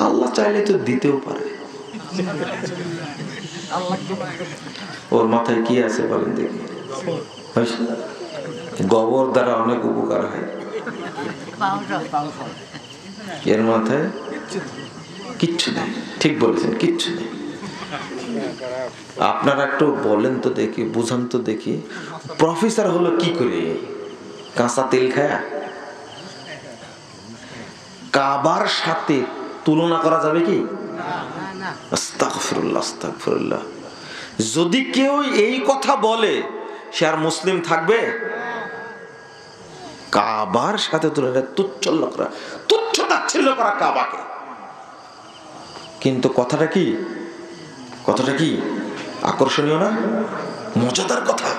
[SPEAKER 1] আল্লাহ চাইলে তো দিতেও পারে। ওর মাথায় কি আছে বলেন দেখি? গোবর দ্বারা অনেক উপকার হয়, এর মাথায় কিচ্ছু নেই। ঠিক বলেছেন, কিচ্ছু নেই। আপনারা একটু বলেন তো দেখি, বুঝান তো দেখি, প্রফেসর হলো কি করে? কাঁচা তেল খায়া? কাবার সাথে তুলনা করা যাবে কি? আস্তাগফিরুল্লাহ, আস্তাগফিরুল্লাহ। যদি কেউ এই কথা বলে সে আর মুসলিম থাকবে? কাবার সাথে তুলনা, তুচ্ছ তাচ্ছিল্য করা কাবাকে। কিন্তু কথাটা কি? কথাটা কি আকর্ষণীয় না? মজাদার কথা।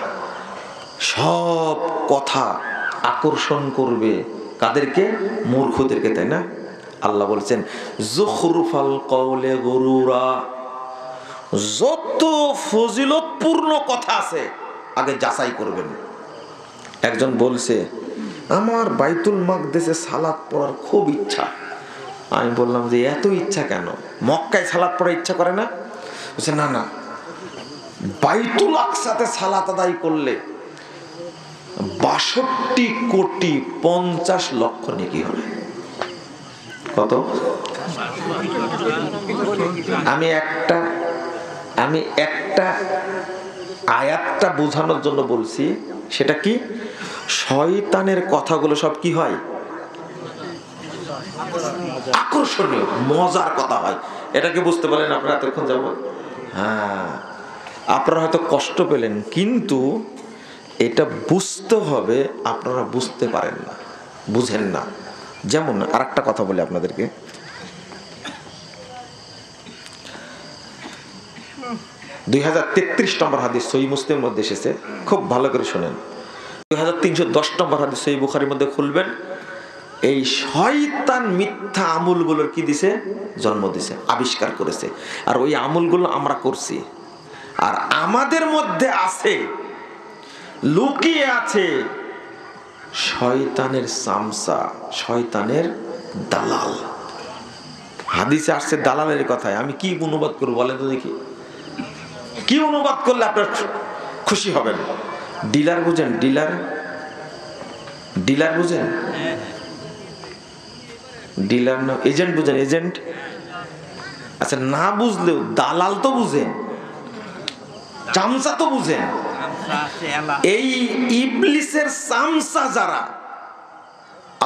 [SPEAKER 1] সব কথা আকর্ষণ করবে কাদেরকে? মূর্খদেরকে, তাই না? আল্লাহ বলছেন যুখরুফাল কওলে গুরুরা, যত ফজিলতপূর্ণ কথা আছে আগে যাচাই করবেন। একজন বলছে আমার বাইতুল মাকদেসে সালাত পড়ার খুব ইচ্ছা। আমি বললাম যে এত ইচ্ছা কেন? মক্কায় সালাত পড়ার ইচ্ছা করে না? বলছে না না, বাইতুল আকসাতে সালাত আদায় করলে 62,50,00,000 নেকি হবে। কত? আমি একটা আয়াতটা বোঝানোর জন্য বলছি। সেটা কি? শয়তানের কথাগুলো সব কি হয়? আকর্ষণীয়, মজার কথা হয়। এটাকে বুঝতে পারলেন আপনারা এতক্ষণ যাবত? হ্যাঁ, আপনারা হয়তো কষ্ট পেলেন, কিন্তু এটা বুঝতে হবে। আপনারা বুঝতে পারেন না, বুঝেন না। যেমন আরেকটা কথা বলি আপনাদেরকে, 2033 নম্বর হাদিস সহিহ মুসলিমের মধ্যে এসেছে, খুব ভালো করে শুনেন। 2310 নম্বর হাদিস সহিহ বুখারীর মধ্যে খুলবেন। এই শয়তান মিথ্যা আমলগুলোর কি দিছে? জন্ম দিছে, আবিষ্কার করেছে। আর ওই আমলগুলো আমরা করছি। আর আমাদের মধ্যে আছে, লুকিয়ে আছে শয়তানের সামসা, শয়তানের দালাল। হাদিসে আসছে দালালের কথায়। আমি কি অনুবাদ করবো বলেন তো দেখি? কি অনুবাদ করলে আপনার খুশি হবেন? ডিলার বুঝেন? ডিলার, ডিলার বুঝেন? ডিলার না, এজেন্ট বুঝেন? এজেন্ট। আচ্ছা, না বুঝলেও দালাল তো বুঝেন, চামচা তো বুঝেন। এই ইবলিসের চামচা যারা,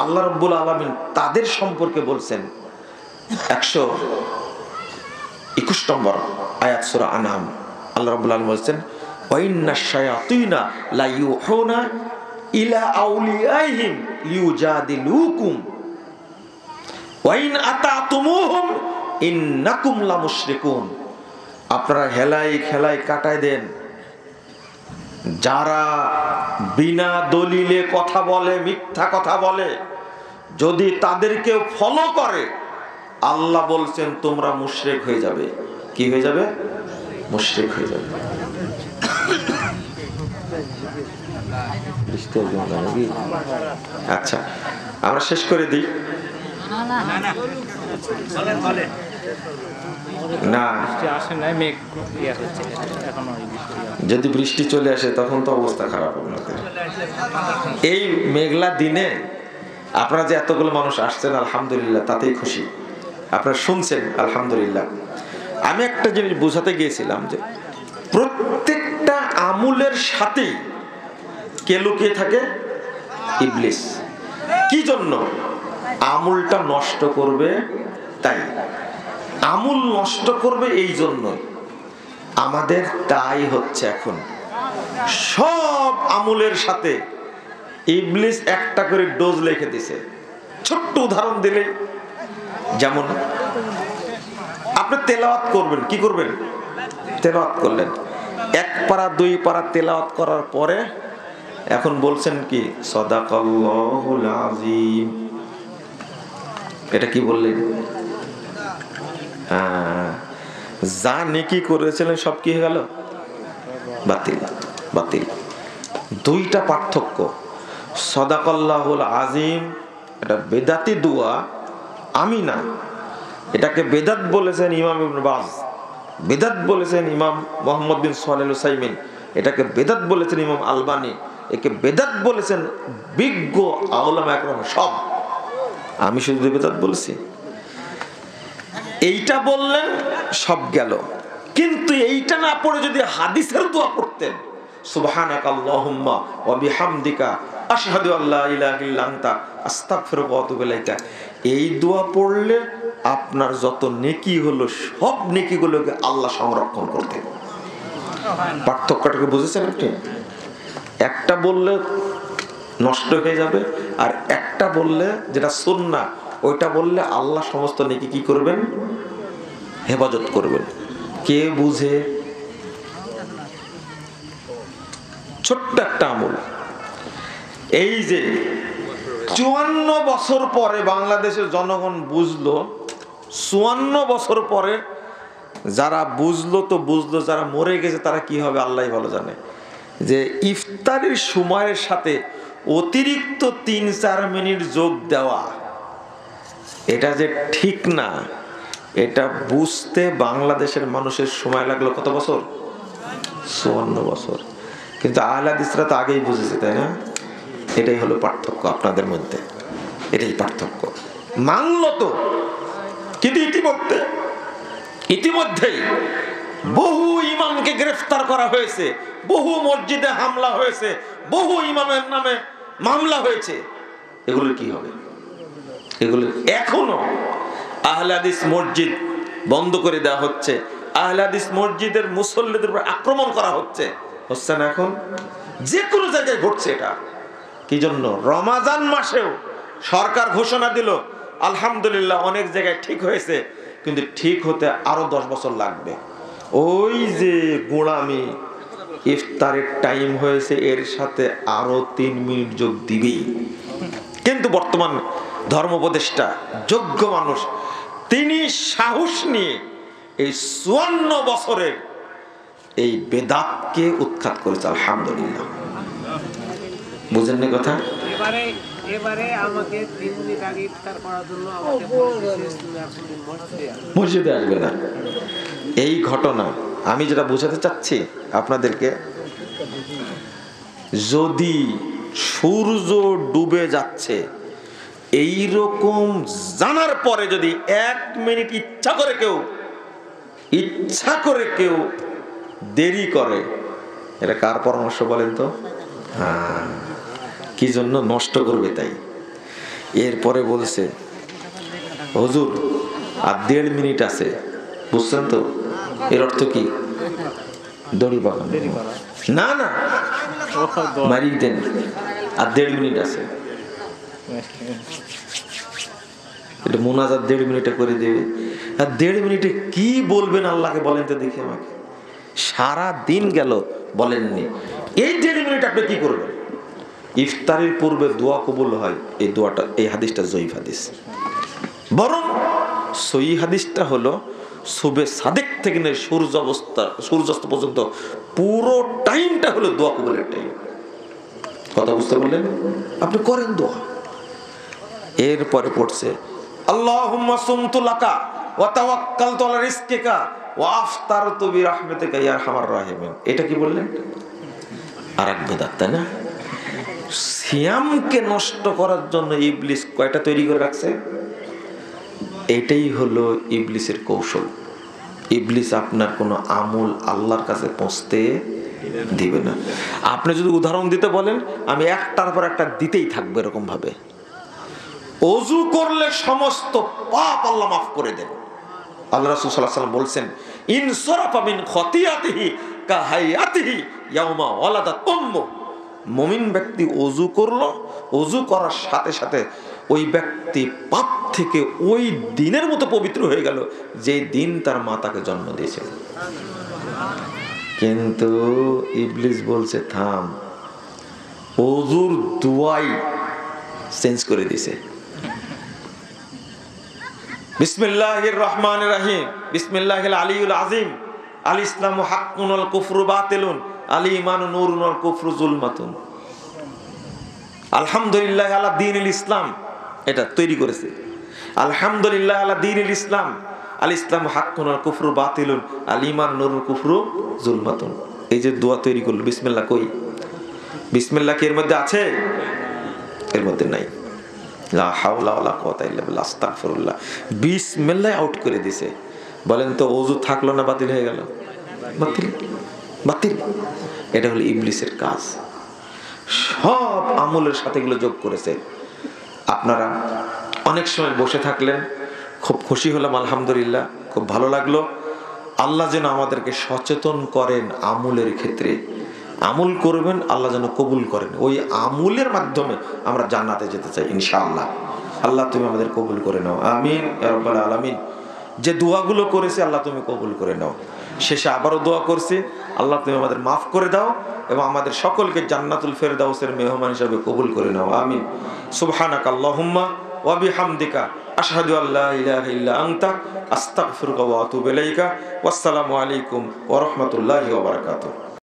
[SPEAKER 1] আল্লাহ রাব্বুল আলামিন তাদের সম্পর্কে বলছেন 121 নম্বর আয়াত সূরা আনআম। আল্লাহ রাব্বুল আলামিন বলছেন ওয়াইন্নাশ শায়াতিনা লা ইউহুনা ইলা আউলিয়াইহিম লিউজাদিলুকুম ওয়াইন আতাতুমুহুম ইন্নাকুম লামুশরিকুন। আপনারা হেলাই খেলাই কাটায় দেন। যারা বিনা দলিলে কথা বলে, মিথ্যা কথা বলে, যদি তাদেরকে ফলো করে, আল্লাহ বলছেন তোমরা মুশরিক হয়ে যাবে। কি হয়ে যাবে? মুশরিক হয়ে যাবে। আচ্ছা, আমরা শেষ করে দিই। না, যদি বৃষ্টি চলে আসে তখন তো অবস্থা খারাপ আপনাদের। এই মেঘলা দিনে আপনারা যে এতগুলো মানুষ আসছেন, আলহামদুলিল্লাহ, তাতেই খুশি। আপনারা শুনছেন, আলহামদুলিল্লাহ। আমি একটা জিনিস বোঝাতে গিয়েছিলাম যে প্রত্যেকটা আমলের সাথেই কে লুকিয়ে থাকে? ইবলিস। কি জন্য? আমলটা নষ্ট করবে, তাই আমল নষ্ট করবে এই জন্য আমাদের তাই হচ্ছে এখন সব আমলের সাথে ইবলিস একটা করে ডোজ লিখে দিছে। ছোট্ট উদাহরণ দিলে, যেমন আপনি তেলাওয়াত করবেন, কি করবেন? তেলাওয়াত করলেন, 1 পারা 2 পারা তেলাওয়াত করার পরে এখন বলছেন কি সাদাকাল্লাহুল আযীম, এটা কি বললেন? যা নেকি করেছিলেন সব কি হয়ে গেল? বাতিল। বাতিল। দুইটা পার্থক্য। সাদাকাল্লাহুল আযীম এটা বেদাতি দোয়া, আমি না। এটাকে বেদাত বলেছেন ইমাম ইবনে বাজ, বেদাত বলেছেন ইমাম মুহাম্মদ বিন সালেহ আল উসাইমিন, এটাকে বেদাত বলেছেন ইমাম আলবানী, একে বেদাত বলেছেন বিজ্ঞ আউলামা একরাম সব। আমি শুধু বেদাত বলছি। এইটা বললেন সব গেল, কিন্তু এইটা না পড়ে যদি হাদিসের দোয়া পড়তেন, সুবহানাকাল্লাহুম্মা ওয়া বিহামদিকা আশহাদু আল্লা ইলাহা ইল্লা আনতা আস্তাগফিরুকা ওয়া আতুবু ইলাইকা, এই দোয়া পড়লে আপনার যত নেকি হলো সব নেকিগুলোকে আল্লাহ সংরক্ষণ করতেন। পার্থক্যটাকে বুঝেছেন আপনি? একটা বললে নষ্ট হয়ে যাবে, আর একটা বললে যেটা সুন্নাহ, ওইটা বললে আল্লাহ সমস্ত নেকি কি করবেন? হেফাজত করবেন। কে বুঝে? ছোট্ট একটা আমল। এই যে 54 বছর পরে বাংলাদেশের জনগণ বুঝলো, 54 বছর পরে যারা বুঝলো তো বুঝলো, যারা মরে গেছে তারা কি হবে আল্লাহ ভালো জানে, যে ইফতারের সময়ের সাথে অতিরিক্ত 3-4 মিনিট যোগ দেওয়া এটা যে ঠিক না, এটা বুঝতে বাংলাদেশের মানুষের সময় লাগলো কত বছর? 54 বছর। কিন্তু আহলে হাদিসরা তো আগেই বুঝেছে, তাই না? এটাই হলো পার্থক্য আপনাদের মধ্যে, এটাই পার্থক্য। মানলো তো, কিন্তু ইতিমধ্যেই বহু ইমামকে গ্রেফতার করা হয়েছে, বহু মসজিদে হামলা হয়েছে, বহু ইমামের নামে মামলা হয়েছে। এগুলো কি হবে? এগুলো এখনো আহলে হাদিস মসজিদ বন্ধ করে দেওয়া হচ্ছে, আহলে হাদিস মসজিদের মুসল্লিদের উপর আক্রমণ করা হচ্ছে না? এখন যে কোনো জায়গায় ঘটছে এটা। কি জন্য? রমাজান মাসেও সরকার ঘোষণা দিল আলহামদুলিল্লাহ অনেক জায়গায় ঠিক হয়েছে, কিন্তু ঠিক হতে আরো 10 বছর লাগবে। ওই যে গোলামি, ইফতারের টাইম হয়েছে, এর সাথে আরো 3 মিনিট যোগ দিবেই। কিন্তু বর্তমান ধর্ম উপদেষ্টা যোগ্য মানুষ, তিনি সাহস নিয়ে এই 54 বছরের এই বেদাতকে উৎখাত করেছে। আলহামদুলিল্লাহ। বুঝেন না কথা?
[SPEAKER 3] এবারে আমাকে 3 মিনিট আগে ইফতার করার জন্য আমাকে
[SPEAKER 1] মসজিদে আসবে না। এই ঘটনা আমি যেটা বোঝাতে চাচ্ছি আপনাদেরকে, যদি সূর্য ডুবে যাচ্ছে এইরকম জানার পরে যদি 1 মিনিট ইচ্ছা করে কেউ দেরি করে, এটা কার পরামর্শ বলেন তো? কি জন্য? নষ্ট করবে তাই। এরপরে বলছে হুজুর আর 1.5 মিনিট আছে, বুঝছেন তো? এর অর্থ কি? দড়ি বাগান না, না মারি দেন, আর 1.5 মিনিট আছে। এটা মুনাজাত 1.5 মিনিটে করে দেবে, আর 1.5 মিনিটে কি বলবেন আল্লাহকে বলেন তো দেখি আমাকে। সারা দিন গেল বলেননি, এই 1.5 মিনিট আপনি কি করবেন? ইফতারের পূর্বে দোয়া কবুল হয়, এই দোয়াটা, এই হাদিসটা জয়ীফ হাদিস। বরং সহিহ হাদিসটা হলো সুবে সাদেক থেকে নিয়ে সূর্যাস্ত পর্যন্ত পুরো টাইমটা হলো দোয়া কবুলের টাইম। কথা বুঝতে বললেন? আপনি করেন দোয়া। এরপরে পড়ছে আল্লাহুম্মা সুমতু লাকা ওয়া তাওয়াক্কালতু আলা রিজকিকা ওয়া আফতারতু বিরাহমাতিকা ইয়া আরহামার রাহিমিন। এটা কি বললেন? আরেক বেদাত, তাই না? সিয়ামকে নষ্ট করার জন্য ইবলিস কয়টা তৈরি করে রাখছে? এটাই হলো ইবলিসের কৌশল। ইবলিস আপনার কোনো আমল আল্লাহর কাছে পৌঁছতে দিবে না। আপনি যদি উদাহরণ দিতে বলেন, আমি একটার পর একটা দিতেই থাকবো এরকম ভাবে। ওযু করলে সমস্ত পাপ আল্লাহ মাফ করে দেন। আল্লাহ রাসূল সাল্লাল্লাহু আলাইহি ওয়াসাল্লাম বলছেন, ইনসারাফা মিন খতিয়াতিহি কাহায়াতিহি ইয়াউমা ওয়ালাদাত উম্মু। মুমিন ব্যক্তি ওযু করলো, ওযু করার সাথে সাথে ওই ব্যক্তি পাপ থেকে ওই দিনের মতো পবিত্র হয়ে গেল যে দিন তার মা তাকে জন্ম দিয়েছিল। কিন্তু ইবলিস বলছে থাম, ওযুর দুয়াই চেঞ্জ করে দিয়েছে। বিসমিল্লাহির রহমানির রহিম, বিসমিল্লাহিল আলিয়্যিল আযীম, আল ইসলামু হাক্কুন ওয়াল কুফরু বাতিলুন, আল ঈমানু নূরুন ওয়াল কুফরু যুলমাতুন। আলহামদুলিল্লাহ আলা দীনিল ইসলাম, এটা তৈরি করেছে। আলহামদুলিল্লাহ আলা দীনিল ইসলাম, আল ইসলামু হাক্কুন ওয়াল কুফরু বাতিলুন, আল ঈমানু নূরুন কুফরু যুলমাতুন। এই যে দোয়া তৈরি করলো, বিসমিল্লাহ কই? বিসমিল্লাহ কি এর মধ্যে আছে? এর মধ্যে নাই। লা হাওলা ওয়ালা কুওয়াতা ইল্লা বিল্লাহ, আস্তাগফিরুল্লাহ। বিসমিল্লাহ আউট করে দিয়েছে। বলেন তো ওযু থাকলো না বাতিল হয়ে গেল? বাতিল, বাতিল। এটা হলো ইবলিসের কাজ। সব আমলের সাথে এগুলো যোগ করেছে। আপনারা অনেক সময় বসে থাকলেন, খুব খুশি হলাম, আলহামদুলিল্লাহ, খুব ভালো লাগলো। আল্লাহ যেন আমাদেরকে সচেতন করেন আমলের ক্ষেত্রে। আমল করবেন, আল্লাহ যেন কবুল করেন। ওই আমলের মাধ্যমে আমরা জান্নাতে যেতে চাই ইনশাআল্লাহ। আল্লাহ তুমি আমাদের কবুল করে নাও, আমিন ইয়া রাব্বাল আলামিন। যে দোয়াগুলো করেছি আল্লাহ তুমি কবুল করে নাও। শেষে আবারও দোয়া করছি, আল্লাহ তুমি আমাদের মাফ করে দাও এবং আমাদের সকলকে জান্নাতুল ফেরদাউসের মেহমান হিসেবে কবুল করে নাও, আমিন। সুবহানাকা আল্লাহুম্মা ওয়া বিহামদিকা আশহাদু আল্লা ইলাহা ইল্লা আনতা আস্তাগফিরুকা ওয়া আতুবু ইলাইকা। ওয়াসসালামু আলাইকুম ওয়া রাহমাতুল্লাহি ওয়া বারাকাতুহু।